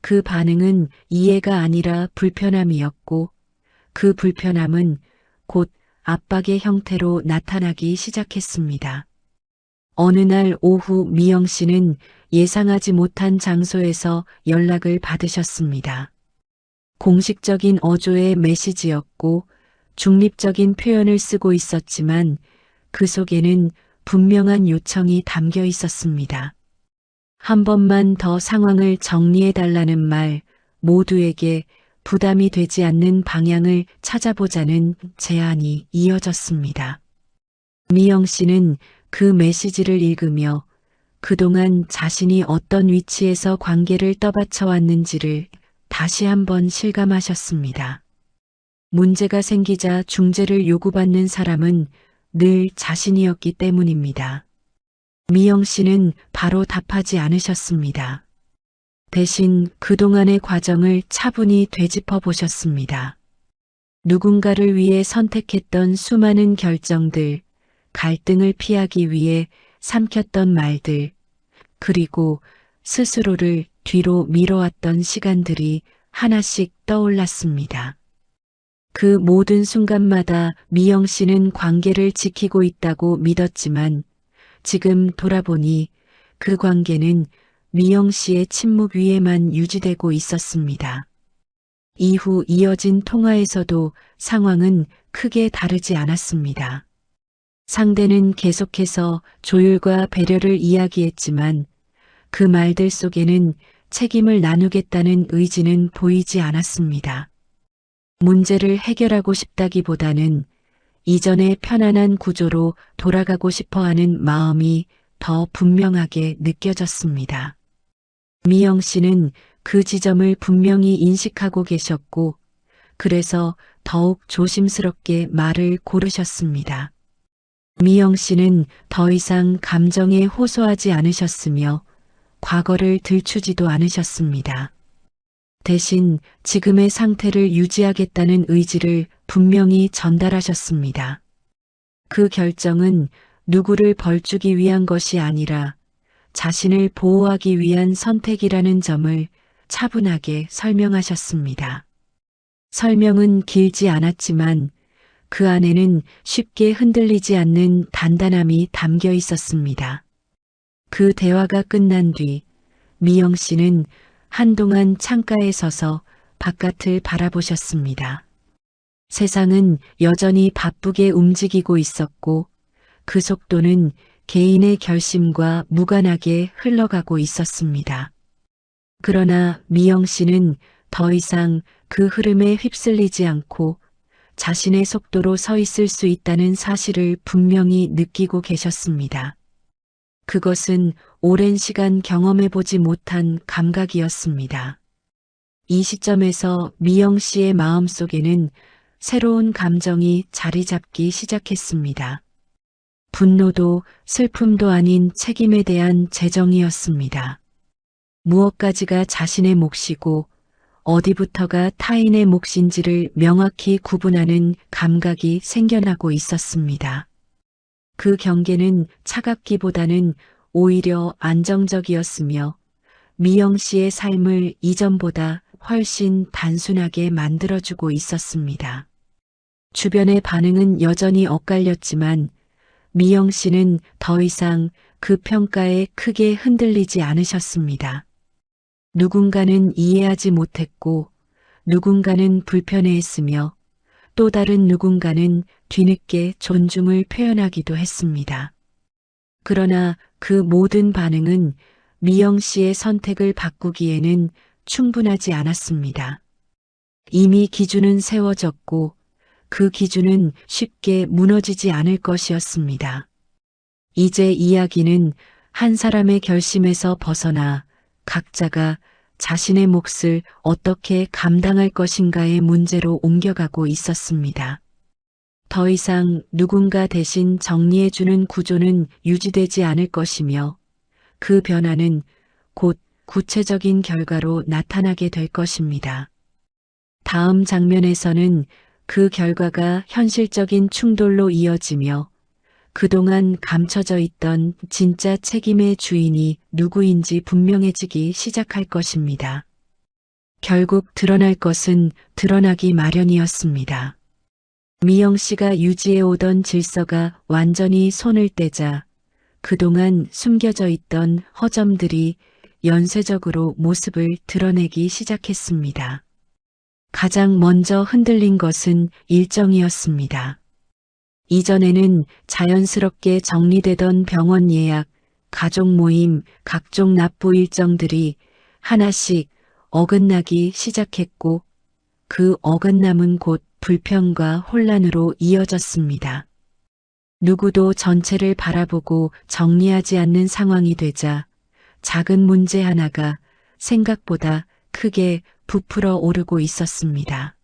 그 반응은 이해가 아니라 불편함이었고 그 불편함은 곧 압박의 형태로 나타나기 시작했습니다. 어느 날 오후 미영 씨는 예상하지 못한 장소에서 연락을 받으셨습니다. 공식적인 어조의 메시지였고 중립적인 표현을 쓰고 있었지만 그 속에는 분명한 요청이 담겨 있었습니다. 한 번만 더 상황을 정리해달라는 말, 모두에게 부담이 되지 않는 방향을 찾아보자는 제안이 이어졌습니다. 미영 씨는 그 메시지를 읽으며 그동안 자신이 어떤 위치에서 관계를 떠받쳐 왔는지를 다시 한번 실감하셨습니다. 문제가 생기자 중재를 요구받는 사람은 늘 자신이었기 때문입니다. 미영 씨는 바로 답하지 않으셨습니다. 대신 그동안의 과정을 차분히 되짚어 보셨습니다. 누군가를 위해 선택했던 수많은 결정들, 갈등을 피하기 위해 삼켰던 말들, 그리고 스스로를 뒤로 밀어왔던 시간들이 하나씩 떠올랐습니다. 그 모든 순간마다 미영 씨는 관계를 지키고 있다고 믿었지만 지금 돌아보니 그 관계는 미영 씨의 침묵 위에만 유지되고 있었습니다. 이후 이어진 통화에서도 상황은 크게 다르지 않았습니다. 상대는 계속해서 조율과 배려를 이야기했지만 그 말들 속에는 책임을 나누겠다는 의지는 보이지 않았습니다. 문제를 해결하고 싶다기보다는 이전의 편안한 구조로 돌아가고 싶어하는 마음이 더 분명하게 느껴졌습니다. 미영 씨는 그 지점을 분명히 인식하고 계셨고, 그래서 더욱 조심스럽게 말을 고르셨습니다. 미영 씨는 더 이상 감정에 호소하지 않으셨으며 과거를 들추지도 않으셨습니다. 대신 지금의 상태를 유지하겠다는 의지를 분명히 전달하셨습니다. 그 결정은 누구를 벌주기 위한 것이 아니라 자신을 보호하기 위한 선택이라는 점을 차분하게 설명하셨습니다. 설명은 길지 않았지만 그 안에는 쉽게 흔들리지 않는 단단함이 담겨 있었습니다. 그 대화가 끝난 뒤 미영 씨는 한동안 창가에 서서 바깥을 바라보셨습니다. 세상은 여전히 바쁘게 움직이고 있었고 그 속도는 개인의 결심과 무관하게 흘러가고 있었습니다. 그러나 미영 씨는 더 이상 그 흐름에 휩쓸리지 않고 자신의 속도로 서 있을 수 있다는 사실을 분명히 느끼고 계셨습니다. 그것은 오랜 시간 경험해보지 못한 감각이었습니다. 이 시점에서 미영 씨의 마음속에는 새로운 감정이 자리 잡기 시작했습니다. 분노도 슬픔도 아닌 책임에 대한 재정이었습니다. 무엇까지가 자신의 몫이고 어디부터가 타인의 몫인지를 명확히 구분하는 감각이 생겨나고 있었습니다. 그 경계는 차갑기보다는 오히려 안정적이었으며 미영 씨의 삶을 이전보다 훨씬 단순하게 만들어주고 있었습니다. 주변의 반응은 여전히 엇갈렸지만 미영 씨는 더 이상 그 평가에 크게 흔들리지 않으셨습니다. 누군가는 이해하지 못했고 누군가는 불편해했으며 또 다른 누군가는 뒤늦게 존중을 표현하기도 했습니다. 그러나 그 모든 반응은 미영 씨의 선택을 바꾸기에는 충분하지 않았습니다. 이미 기준은 세워졌고 그 기준은 쉽게 무너지지 않을 것이었습니다. 이제 이야기는 한 사람의 결심에서 벗어나 각자가 자신의 몫을 어떻게 감당할 것인가의 문제로 옮겨가고 있었습니다. 더 이상 누군가 대신 정리해주는 구조는 유지되지 않을 것이며 그 변화는 곧 구체적인 결과로 나타나게 될 것입니다. 다음 장면에서는 그 결과가 현실적인 충돌로 이어지며 그동안 감춰져 있던 진짜 책임의 주인이 누구인지 분명해지기 시작할 것입니다. 결국 드러날 것은 드러나기 마련이었습니다. 미영 씨가 유지해오던 질서가 완전히 손을 떼자 그동안 숨겨져 있던 허점들이 연쇄적으로 모습을 드러내기 시작했습니다. 가장 먼저 흔들린 것은 일정이었습니다. 이전에는 자연스럽게 정리되던 병원 예약, 가족 모임, 각종 납부 일정들이 하나씩 어긋나기 시작했고 그 어긋남은 곧 불평과 혼란으로 이어졌습니다. 누구도 전체를 바라보고 정리하지 않는 상황이 되자 작은 문제 하나가 생각보다 크게 부풀어 오르고 있었습니다.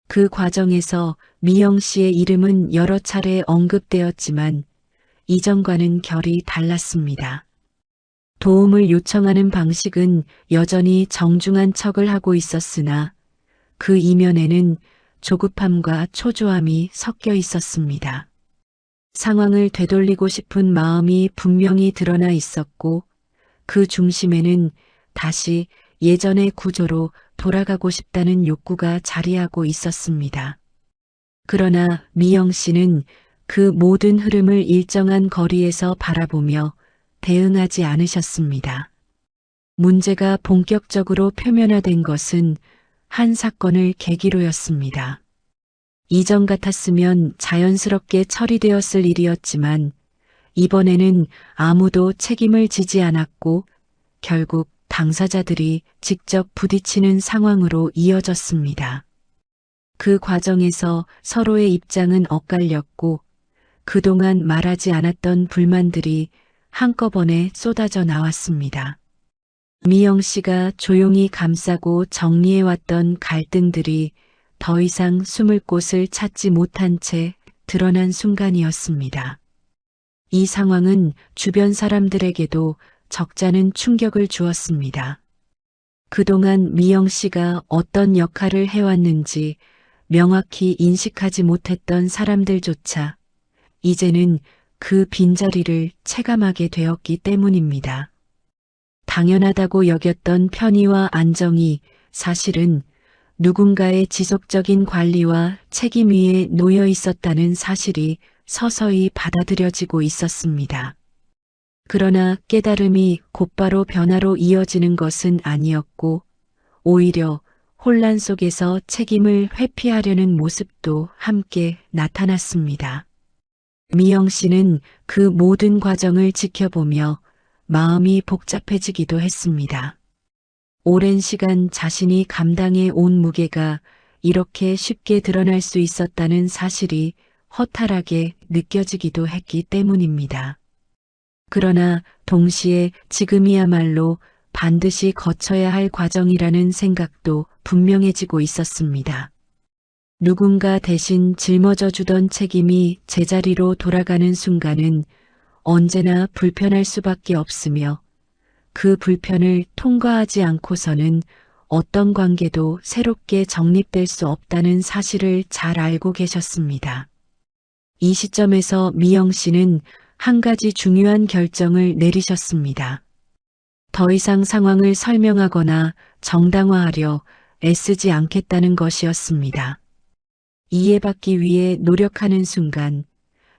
그 과정에서 미영 씨의 이름은 여러 차례 언급되었지만 이전과는 결이 달랐습니다. 도움을 요청하는 방식은 여전히 정중한 척을 하고 있었으나 그 이면에는 조급함과 초조함이 섞여 있었습니다. 상황을 되돌리고 싶은 마음이 분명히 드러나 있었고 그 중심에는 다시 예전의 구조로 돌아가고 싶다는 욕구가 자리하고 있었습니다. 그러나 미영 씨는 그 모든 흐름을 일정한 거리에서 바라보며 대응하지 않으셨습니다. 문제가 본격적으로 표면화된 것은 한 사건을 계기로였습니다. 이전 같았으면 자연스럽게 처리되었을 일이었지만 이번에는 아무도 책임을 지지 않았고 결국 당사자들이 직접 부딪히는 상황으로 이어졌습니다. 그 과정에서 서로의 입장은 엇갈렸고 그동안 말하지 않았던 불만들이 한꺼번에 쏟아져 나왔습니다. 미영 씨가 조용히 감싸고 정리해왔던 갈등들이 더 이상 숨을 곳을 찾지 못한 채 드러난 순간이었습니다. 이 상황은 주변 사람들에게도 적잖은 충격을 주었습니다. 그동안 미영 씨가 어떤 역할을 해왔는지 명확히 인식하지 못했던 사람들조차 이제는 그 빈자리를 체감하게 되었기 때문입니다. 당연하다고 여겼던 편의와 안정이 사실은 누군가의 지속적인 관리와 책임 위에 놓여 있었다는 사실이 서서히 받아들여지고 있었습니다. 그러나 깨달음이 곧바로 변화로 이어지는 것은 아니었고 오히려 혼란 속에서 책임을 회피하려는 모습도 함께 나타났습니다. 미영 씨는 그 모든 과정을 지켜보며 마음이 복잡해지기도 했습니다. 오랜 시간 자신이 감당해 온 무게가 이렇게 쉽게 드러날 수 있었다는 사실이 허탈하게 느껴지기도 했기 때문입니다. 그러나 동시에 지금이야말로 반드시 거쳐야 할 과정이라는 생각도 분명해지고 있었습니다. 누군가 대신 짊어져 주던 책임이 제자리로 돌아가는 순간은 언제나 불편할 수밖에 없으며 그 불편을 통과하지 않고서는 어떤 관계도 새롭게 정립될 수 없다는 사실을 잘 알고 계셨습니다. 이 시점에서 미영 씨는 한 가지 중요한 결정을 내리셨습니다. 더 이상 상황을 설명하거나 정당화하려 애쓰지 않겠다는 것이었습니다. 이해받기 위해 노력하는 순간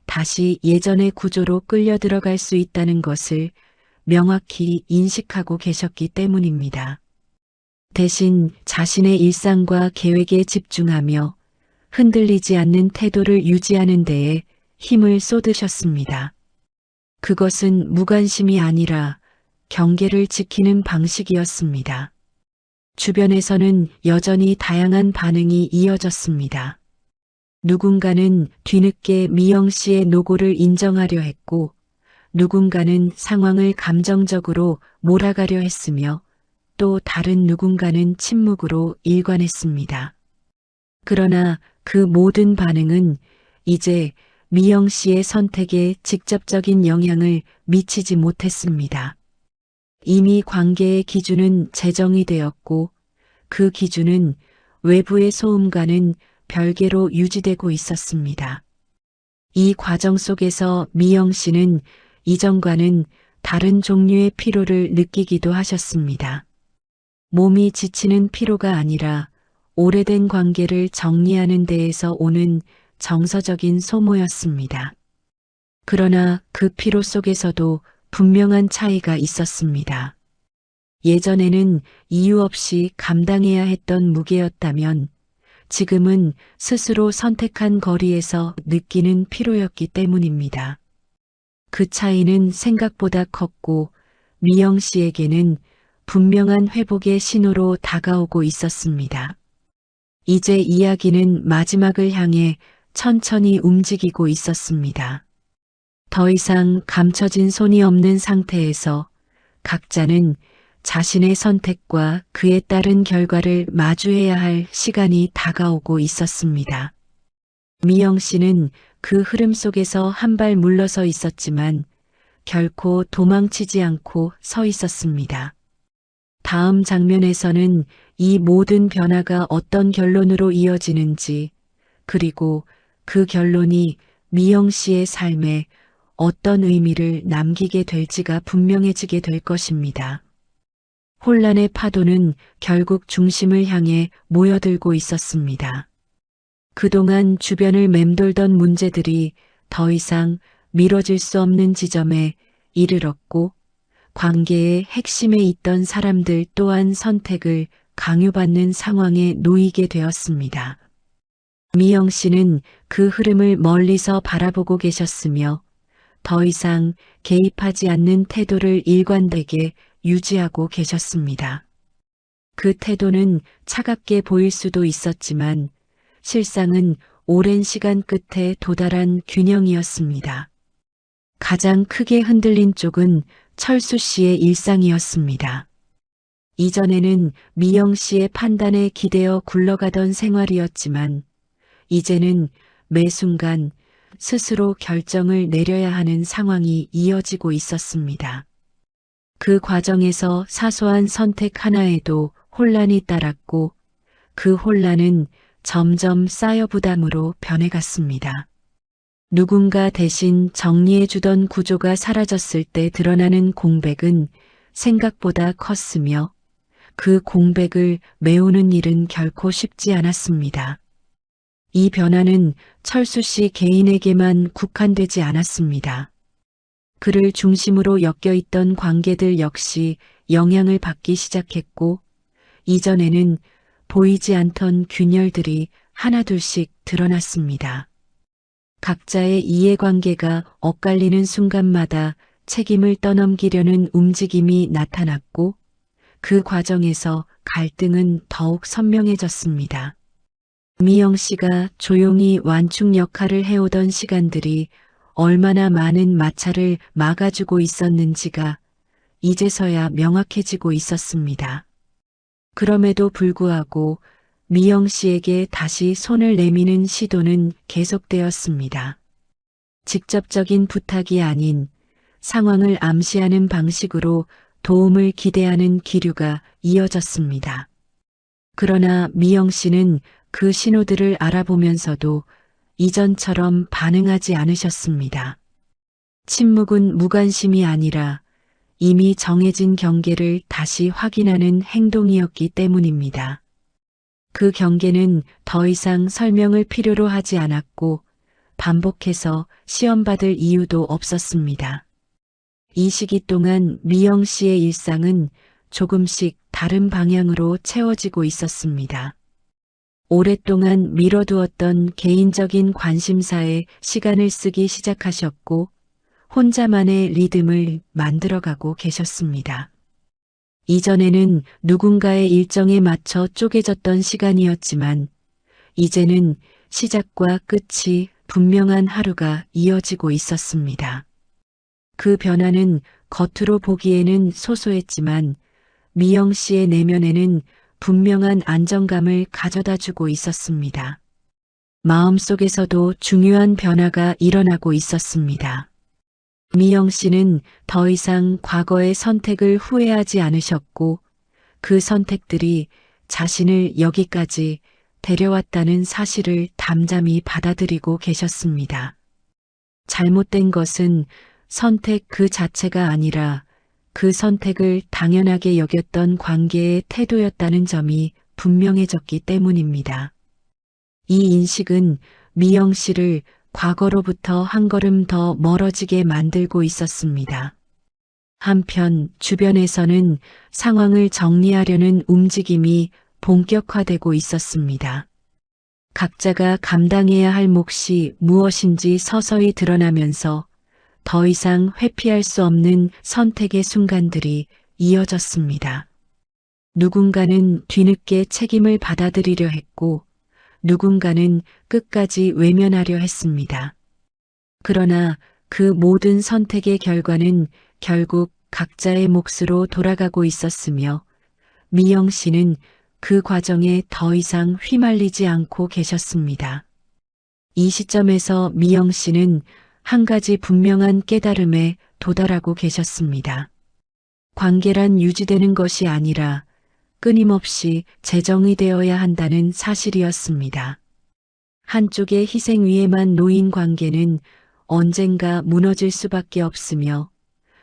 다시 예전의 구조로 끌려 들어갈 수 있다는 것을 명확히 인식하고 계셨기 때문입니다. 대신 자신의 일상과 계획에 집중하며 흔들리지 않는 태도를 유지하는 데에 힘을 쏟으셨습니다. 그것은 무관심이 아니라 경계를 지키는 방식이었습니다. 주변에서는 여전히 다양한 반응이 이어졌습니다. 누군가는 뒤늦게 미영 씨의 노고를 인정하려 했고, 누군가는 상황을 감정적으로 몰아가려 했으며, 또 다른 누군가는 침묵으로 일관했습니다. 그러나 그 모든 반응은 이제 미영 씨의 선택에 직접적인 영향을 미치지 못했습니다. 이미 관계의 기준은 제정이 되었고 그 기준은 외부의 소음과는 별개로 유지되고 있었습니다. 이 과정 속에서 미영 씨는 이전과는 다른 종류의 피로를 느끼기도 하셨습니다. 몸이 지치는 피로가 아니라 오래된 관계를 정리하는 데에서 오는 정서적인 소모였습니다. 그러나 그 피로 속에서도 분명한 차이가 있었습니다. 예전에는 이유 없이 감당해야 했던 무게였다면 지금은 스스로 선택한 거리에서 느끼는 피로였기 때문입니다. 그 차이는 생각보다 컸고 미영 씨에게는 분명한 회복의 신호로 다가오고 있었습니다. 이제 이야기는 마지막을 향해 천천히 움직이고 있었습니다. 더 이상 감춰진 손이 없는 상태에서 각자는 자신의 선택과 그에 따른 결과를 마주해야 할 시간이 다가오고 있었습니다. 미영 씨는 그 흐름 속에서 한 발 물러서 있었지만 결코 도망치지 않고 서 있었습니다. 다음 장면에서는 이 모든 변화가 어떤 결론으로 이어지는지, 그리고 그 결론이 미영 씨의 삶에 어떤 의미를 남기게 될지가 분명해지게 될 것입니다. 혼란의 파도는 결국 중심을 향해 모여들고 있었습니다. 그동안 주변을 맴돌던 문제들이 더 이상 미뤄질 수 없는 지점에 이르렀고, 관계의 핵심에 있던 사람들 또한 선택을 강요받는 상황에 놓이게 되었습니다. 미영 씨는 그 흐름을 멀리서 바라보고 계셨으며 더 이상 개입하지 않는 태도를 일관되게 유지하고 계셨습니다. 그 태도는 차갑게 보일 수도 있었지만 실상은 오랜 시간 끝에 도달한 균형이었습니다. 가장 크게 흔들린 쪽은 철수 씨의 일상이었습니다. 이전에는 미영 씨의 판단에 기대어 굴러가던 생활이었지만 이제는 매 순간 스스로 결정을 내려야 하는 상황이 이어지고 있었습니다. 그 과정에서 사소한 선택 하나에도 혼란이 따랐고 그 혼란은 점점 쌓여 부담으로 변해갔습니다. 누군가 대신 정리해주던 구조가 사라졌을 때 드러나는 공백은 생각보다 컸으며 그 공백을 메우는 일은 결코 쉽지 않았습니다. 이 변화는 철수 씨 개인에게만 국한되지 않았습니다. 그를 중심으로 엮여있던 관계들 역시 영향을 받기 시작했고 이전에는 보이지 않던 균열들이 하나둘씩 드러났습니다. 각자의 이해관계가 엇갈리는 순간마다 책임을 떠넘기려는 움직임이 나타났고 그 과정에서 갈등은 더욱 선명해졌습니다. 미영 씨가 조용히 완충 역할을 해오던 시간들이 얼마나 많은 마찰을 막아주고 있었는지가 이제서야 명확해지고 있었습니다. 그럼에도 불구하고 미영 씨에게 다시 손을 내미는 시도는 계속되었습니다. 직접적인 부탁이 아닌 상황을 암시하는 방식으로 도움을 기대하는 기류가 이어졌습니다. 그러나 미영 씨는 그 신호들을 알아보면서도 이전처럼 반응하지 않으셨습니다. 침묵은 무관심이 아니라 이미 정해진 경계를 다시 확인하는 행동이었기 때문입니다. 그 경계는 더 이상 설명을 필요로 하지 않았고 반복해서 시험받을 이유도 없었습니다. 이 시기 동안 미영 씨의 일상은 조금씩 다른 방향으로 채워지고 있었습니다. 오랫동안 미뤄두었던 개인적인 관심사에 시간을 쓰기 시작하셨고 혼자만의 리듬을 만들어가고 계셨습니다. 이전에는 누군가의 일정에 맞춰 쪼개졌던 시간이었지만 이제는 시작과 끝이 분명한 하루가 이어지고 있었습니다. 그 변화는 겉으로 보기에는 소소했지만 미영 씨의 내면에는 분명한 안정감을 가져다 주고 있었습니다. 마음속에서도 중요한 변화가 일어나고 있었습니다. 미영 씨는 더 이상 과거의 선택을 후회하지 않으셨고 그 선택들이 자신을 여기까지 데려왔다는 사실을 담담히 받아들이고 계셨습니다. 잘못된 것은 선택 그 자체가 아니라 그 선택을 당연하게 여겼던 관계의 태도였다는 점이 분명해졌기 때문입니다. 이 인식은 미영 씨를 과거로부터 한 걸음 더 멀어지게 만들고 있었습니다. 한편 주변에서는 상황을 정리하려는 움직임이 본격화되고 있었습니다. 각자가 감당해야 할 몫이 무엇인지 서서히 드러나면서 더 이상 회피할 수 없는 선택의 순간들이 이어졌습니다. 누군가는 뒤늦게 책임을 받아들이려 했고 누군가는 끝까지 외면하려 했습니다. 그러나 그 모든 선택의 결과는 결국 각자의 몫으로 돌아가고 있었으며 미영 씨는 그 과정에 더 이상 휘말리지 않고 계셨습니다. 이 시점에서 미영 씨는 한 가지 분명한 깨달음에 도달하고 계셨습니다. 관계란 유지되는 것이 아니라 끊임없이 재정이 되어야 한다는 사실이었습니다. 한쪽의 희생 위에만 놓인 관계는 언젠가 무너질 수밖에 없으며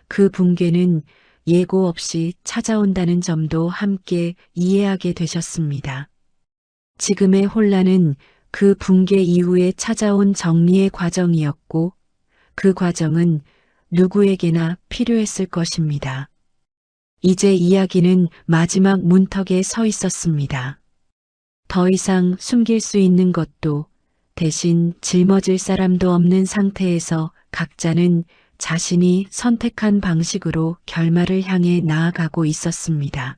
그 붕괴는 예고 없이 찾아온다는 점도 함께 이해하게 되셨습니다. 지금의 혼란은 그 붕괴 이후에 찾아온 정리의 과정이었고 그 과정은 누구에게나 필요했을 것입니다. 이제 이야기는 마지막 문턱에 서 있었습니다. 더 이상 숨길 수 있는 것도 대신 짊어질 사람도 없는 상태에서 각자는 자신이 선택한 방식으로 결말을 향해 나아가고 있었습니다.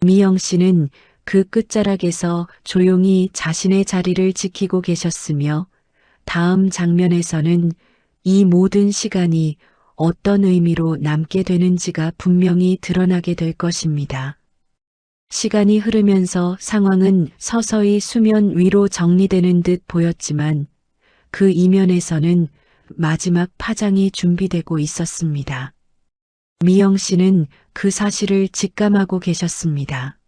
미영 씨는 그 끝자락에서 조용히 자신의 자리를 지키고 계셨으며 다음 장면에서는 이 모든 시간이 어떤 의미로 남게 되는지가 분명히 드러나게 될 것입니다. 시간이 흐르면서 상황은 서서히 수면 위로 정리되는 듯 보였지만 그 이면에서는 마지막 파장이 준비되고 있었습니다. 미영 씨는 그 사실을 직감하고 계셨습니다.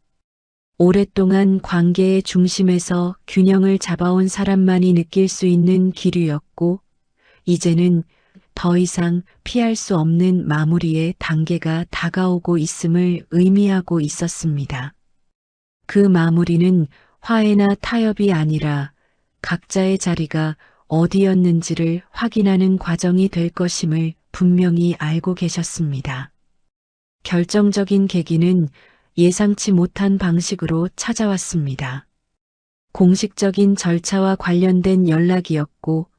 오랫동안 관계의 중심에서 균형을 잡아온 사람만이 느낄 수 있는 기류였고 이제는 더 이상 피할 수 없는 마무리의 단계가 다가오고 있음을 의미하고 있었습니다. 그 마무리는 화해나 타협이 아니라 각자의 자리가 어디였는지를 확인하는 과정이 될 것임을 분명히 알고 계셨습니다. 결정적인 계기는 예상치 못한 방식으로 찾아왔습니다. 공식적인 절차와 관련된 연락이었고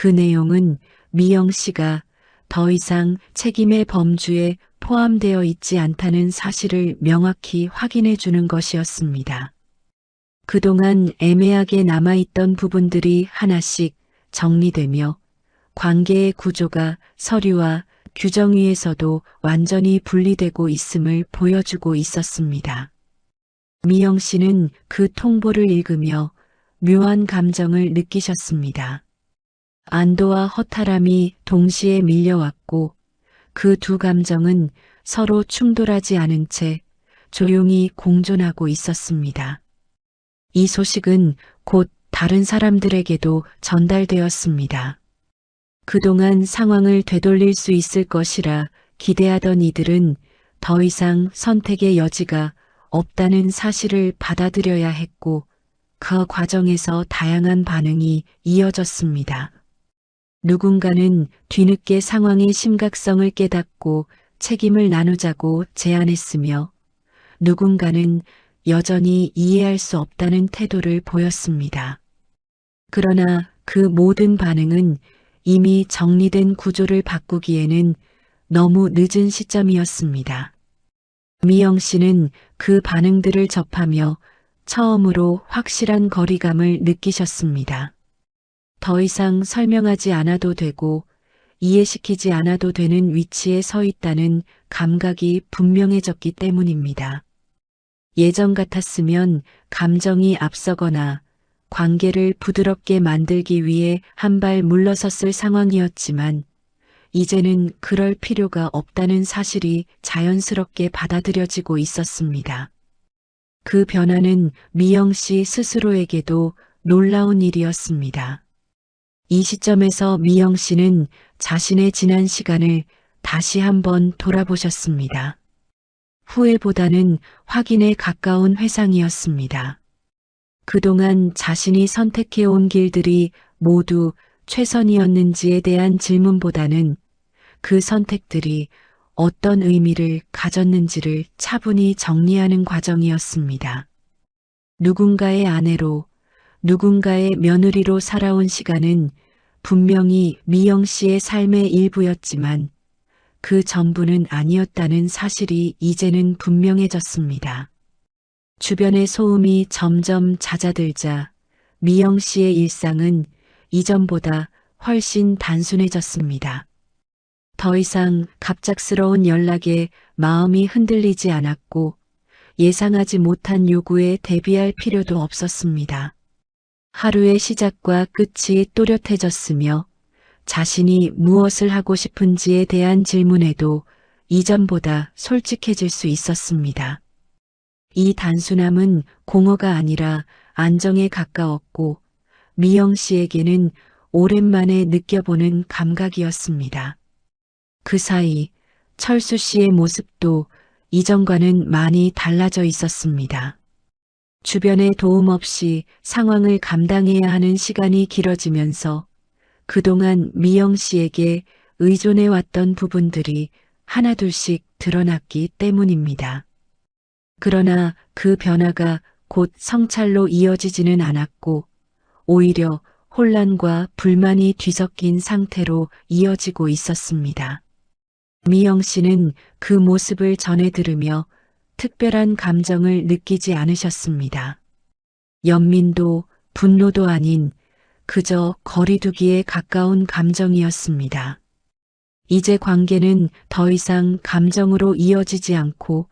그 내용은 미영 씨가 더 이상 책임의 범주에 포함되어 있지 않다는 사실을 명확히 확인해 주는 것이었습니다. 그동안 애매하게 남아있던 부분들이 하나씩 정리되며 관계의 구조가 서류와 규정 위에서도 완전히 분리되고 있음을 보여주고 있었습니다. 미영 씨는 그 통보를 읽으며 묘한 감정을 느끼셨습니다. 안도와 허탈함이 동시에 밀려왔고 그 두 감정은 서로 충돌하지 않은 채 조용히 공존하고 있었습니다. 이 소식은 곧 다른 사람들에게도 전달되었습니다. 그동안 상황을 되돌릴 수 있을 것이라 기대하던 이들은 더 이상 선택의 여지가 없다는 사실을 받아들여야 했고 그 과정에서 다양한 반응이 이어졌습니다. 누군가는 뒤늦게 상황의 심각성을 깨닫고 책임을 나누자고 제안했으며 누군가는 여전히 이해할 수 없다는 태도를 보였습니다. 그러나 그 모든 반응은 이미 정리된 구조를 바꾸기에는 너무 늦은 시점이었습니다. 미영 씨는 그 반응들을 접하며 처음으로 확실한 거리감을 느끼셨습니다. 더 이상 설명하지 않아도 되고 이해시키지 않아도 되는 위치에 서 있다는 감각이 분명해졌기 때문입니다. 예전 같았으면 감정이 앞서거나 관계를 부드럽게 만들기 위해 한 발 물러섰을 상황이었지만 이제는 그럴 필요가 없다는 사실이 자연스럽게 받아들여지고 있었습니다. 그 변화는 미영 씨 스스로에게도 놀라운 일이었습니다. 이 시점에서 미영 씨는 자신의 지난 시간을 다시 한번 돌아보셨습니다. 후회보다는 확인에 가까운 회상이었습니다. 그동안 자신이 선택해온 길들이 모두 최선이었는지에 대한 질문보다는 그 선택들이 어떤 의미를 가졌는지를 차분히 정리하는 과정이었습니다. 누군가의 아내로, 누군가의 며느리로 살아온 시간은 분명히 미영 씨의 삶의 일부였지만 그 전부는 아니었다는 사실이 이제는 분명해졌습니다. 주변의 소음이 점점 잦아들자 미영 씨의 일상은 이전보다 훨씬 단순해졌습니다. 더 이상 갑작스러운 연락에 마음이 흔들리지 않았고 예상하지 못한 요구에 대비할 필요도 없었습니다. 하루의 시작과 끝이 또렷해졌으며 자신이 무엇을 하고 싶은지에 대한 질문에도 이전보다 솔직해질 수 있었습니다. 이 단순함은 공허가 아니라 안정에 가까웠고 미영 씨에게는 오랜만에 느껴보는 감각이었습니다. 그 사이 철수 씨의 모습도 이전과는 많이 달라져 있었습니다. 주변의 도움 없이 상황을 감당해야 하는 시간이 길어지면서 그동안 미영 씨에게 의존해왔던 부분들이 하나둘씩 드러났기 때문입니다. 그러나 그 변화가 곧 성찰로 이어지지는 않았고 오히려 혼란과 불만이 뒤섞인 상태로 이어지고 있었습니다. 미영 씨는 그 모습을 전해 들으며 특별한 감정을 느끼지 않으셨습니다. 연민도 분노도 아닌 그저 거리두기에 가까운 감정이었습니다. 이제 관계는 더 이상 감정으로 이어지지 않고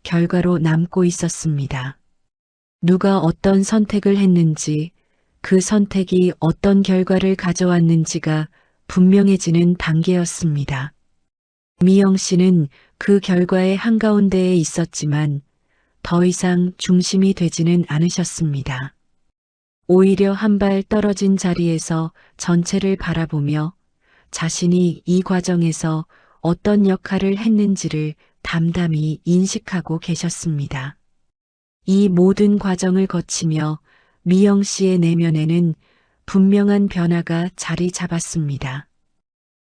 결과로 남고 있었습니다. 누가 어떤 선택을 했는지, 그 선택이 어떤 결과를 가져왔는지가 분명해지는 단계였습니다. 미영 씨는 그 결과의 한가운데에 있었지만 더 이상 중심이 되지는 않으셨습니다. 오히려 한 발 떨어진 자리에서 전체를 바라보며 자신이 이 과정에서 어떤 역할을 했는지를 담담히 인식하고 계셨습니다. 이 모든 과정을 거치며 미영 씨의 내면에는 분명한 변화가 자리 잡았습니다.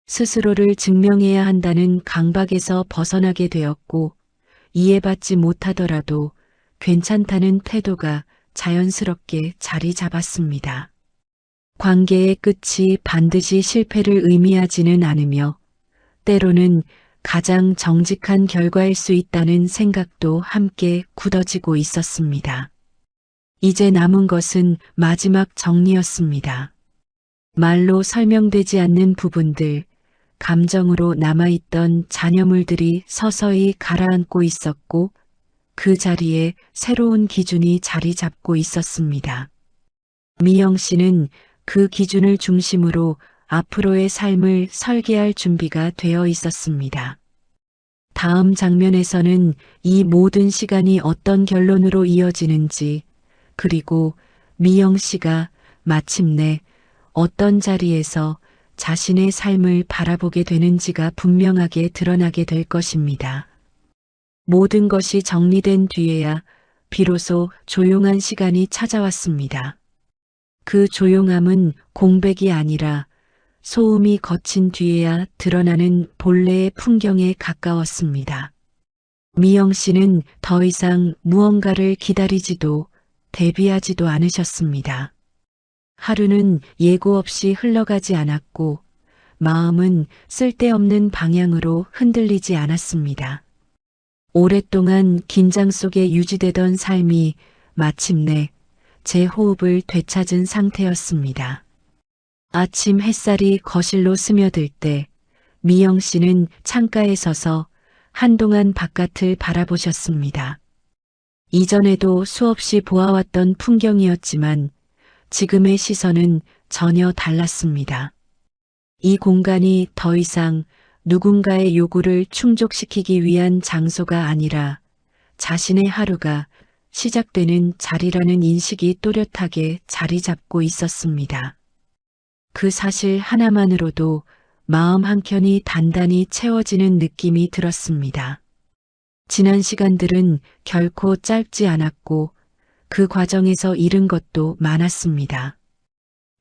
스스로를 증명해야 한다는 강박에서 벗어나게 되었고 이해받지 못하더라도 괜찮다는 태도가 자연스럽게 자리 잡았습니다. 관계의 끝이 반드시 실패를 의미하지는 않으며 때로는 가장 정직한 결과일 수 있다는 생각도 함께 굳어지고 있었습니다. 이제 남은 것은 마지막 정리였습니다. 말로 설명되지 않는 부분들, 감정으로 남아있던 잔여물들이 서서히 가라앉고 있었고 그 자리에 새로운 기준이 자리 잡고 있었습니다. 미영 씨는 그 기준을 중심으로 앞으로의 삶을 설계할 준비가 되어 있었습니다. 다음 장면에서는 이 모든 시간이 어떤 결론으로 이어지는지, 그리고 미영 씨가 마침내 어떤 자리에서 자신의 삶을 바라보게 되는지가 분명하게 드러나게 될 것입니다. 모든 것이 정리된 뒤에야 비로소 조용한 시간이 찾아왔습니다. 그 조용함은 공백이 아니라 소음이 거친 뒤에야 드러나는 본래의 풍경에 가까웠습니다. 미영 씨는 더 이상 무언가를 기다리지도 대비하지도 않으셨습니다. 하루는 예고 없이 흘러가지 않았고 마음은 쓸데없는 방향으로 흔들리지 않았습니다. 오랫동안 긴장 속에 유지되던 삶이 마침내 제 호흡을 되찾은 상태였습니다. 아침 햇살이 거실로 스며들 때 미영 씨는 창가에 서서 한동안 바깥을 바라보셨습니다. 이전에도 수없이 보아왔던 풍경이었지만 지금의 시선은 전혀 달랐습니다. 이 공간이 더 이상 누군가의 요구를 충족시키기 위한 장소가 아니라 자신의 하루가 시작되는 자리라는 인식이 또렷하게 자리 잡고 있었습니다. 그 사실 하나만으로도 마음 한켠이 단단히 채워지는 느낌이 들었습니다. 지난 시간들은 결코 짧지 않았고 그 과정에서 잃은 것도 많았습니다.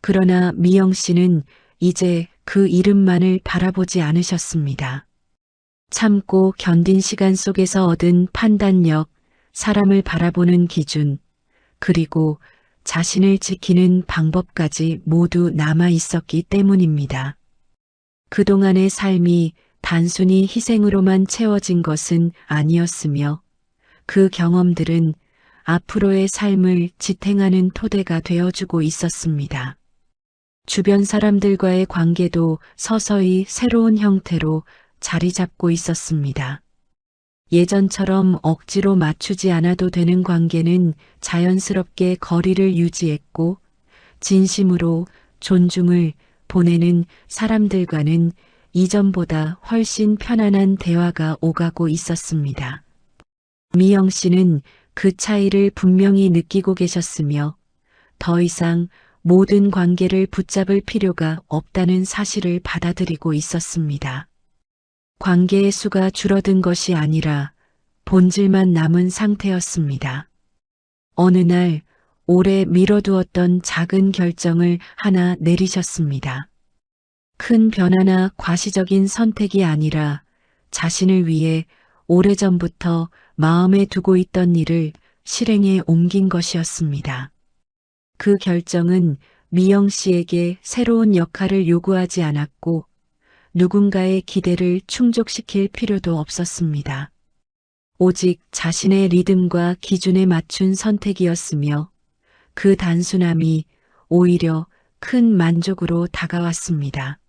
그러나 미영 씨는 이제 그 이름만을 바라보지 않으셨습니다. 참고 견딘 시간 속에서 얻은 판단력, 사람을 바라보는 기준, 그리고 자신을 지키는 방법까지 모두 남아 있었기 때문입니다. 그동안의 삶이 단순히 희생으로만 채워진 것은 아니었으며 그 경험들은 앞으로의 삶을 지탱하는 토대가 되어주고 있었습니다. 주변 사람들과의 관계도 서서히 새로운 형태로 자리 잡고 있었습니다. 예전처럼 억지로 맞추지 않아도 되는 관계는 자연스럽게 거리를 유지했고 진심으로 존중을 보내는 사람들과는 이전보다 훨씬 편안한 대화가 오가고 있었습니다. 미영 씨는 그 차이를 분명히 느끼고 계셨으며 더 이상 모든 관계를 붙잡을 필요가 없다는 사실을 받아들이고 있었습니다. 관계의 수가 줄어든 것이 아니라 본질만 남은 상태였습니다. 어느 날 오래 미뤄두었던 작은 결정을 하나 내리셨습니다. 큰 변화나 과시적인 선택이 아니라 자신을 위해 오래전부터 마음에 두고 있던 일을 실행에 옮긴 것이었습니다. 그 결정은 미영 씨에게 새로운 역할을 요구하지 않았고 누군가의 기대를 충족시킬 필요도 없었습니다. 오직 자신의 리듬과 기준에 맞춘 선택이었으며 그 단순함이 오히려 큰 만족으로 다가왔습니다.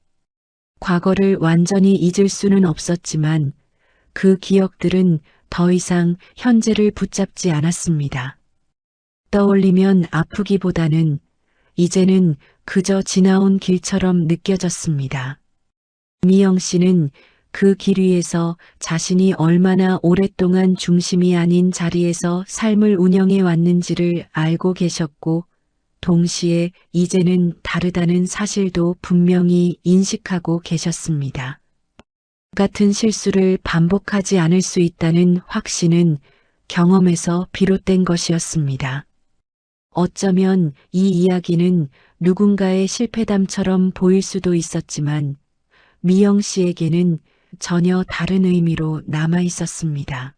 과거를 완전히 잊을 수는 없었지만 그 기억들은 더 이상 현재를 붙잡지 않았습니다. 떠올리면 아프기보다는 이제는 그저 지나온 길처럼 느껴졌습니다. 미영 씨는 그 길 위에서 자신이 얼마나 오랫동안 중심이 아닌 자리에서 삶을 운영해 왔는지를 알고 계셨고 동시에 이제는 다르다는 사실도 분명히 인식하고 계셨습니다. 같은 실수를 반복하지 않을 수 있다는 확신은 경험에서 비롯된 것이었습니다. 어쩌면 이 이야기는 누군가의 실패담처럼 보일 수도 있었지만 미영 씨에게는 전혀 다른 의미로 남아 있었습니다.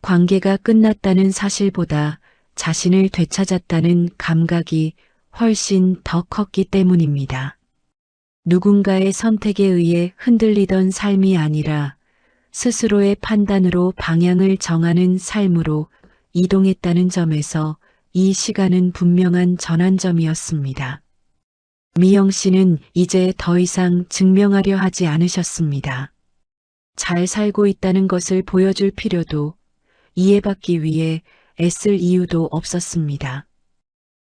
관계가 끝났다는 사실보다 자신을 되찾았다는 감각이 훨씬 더 컸기 때문입니다. 누군가의 선택에 의해 흔들리던 삶이 아니라 스스로의 판단으로 방향을 정하는 삶으로 이동했다는 점에서 이 시간은 분명한 전환점이었습니다. 미영 씨는 이제 더 이상 증명하려 하지 않으셨습니다. 잘 살고 있다는 것을 보여줄 필요도 이해받기 위해 애쓸 이유도 없었습니다.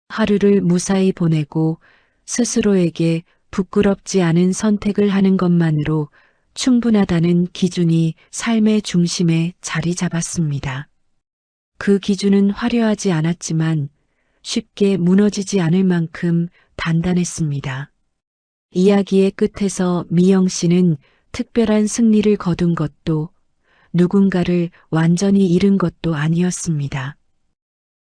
하루를 무사히 보내고 스스로에게 부끄럽지 않은 선택을 하는 것만으로 충분하다는 기준이 삶의 중심에 자리 잡았습니다. 그 기준은 화려하지 않았지만 쉽게 무너지지 않을 만큼 단단했습니다. 이야기의 끝에서 미영 씨는 특별한 승리를 거둔 것도 누군가를 완전히 잃은 것도 아니었습니다.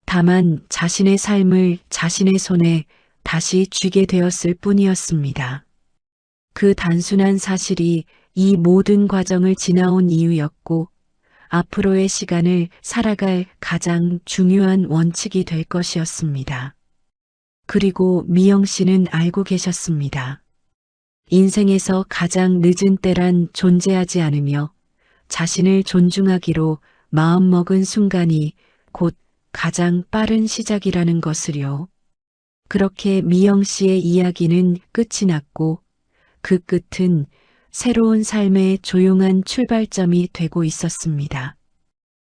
다만 자신의 삶을 자신의 손에 다시 쥐게 되었을 뿐이었습니다. 그 단순한 사실이 이 모든 과정을 지나온 이유였고 앞으로의 시간을 살아갈 가장 중요한 원칙이 될 것이었습니다. 그리고 미영 씨는 알고 계셨습니다. 인생에서 가장 늦은 때란 존재하지 않으며 자신을 존중하기로 마음먹은 순간이 곧 가장 빠른 시작이라는 것을요. 그렇게 미영 씨의 이야기는 끝이 났고 그 끝은 새로운 삶의 조용한 출발점이 되고 있었습니다.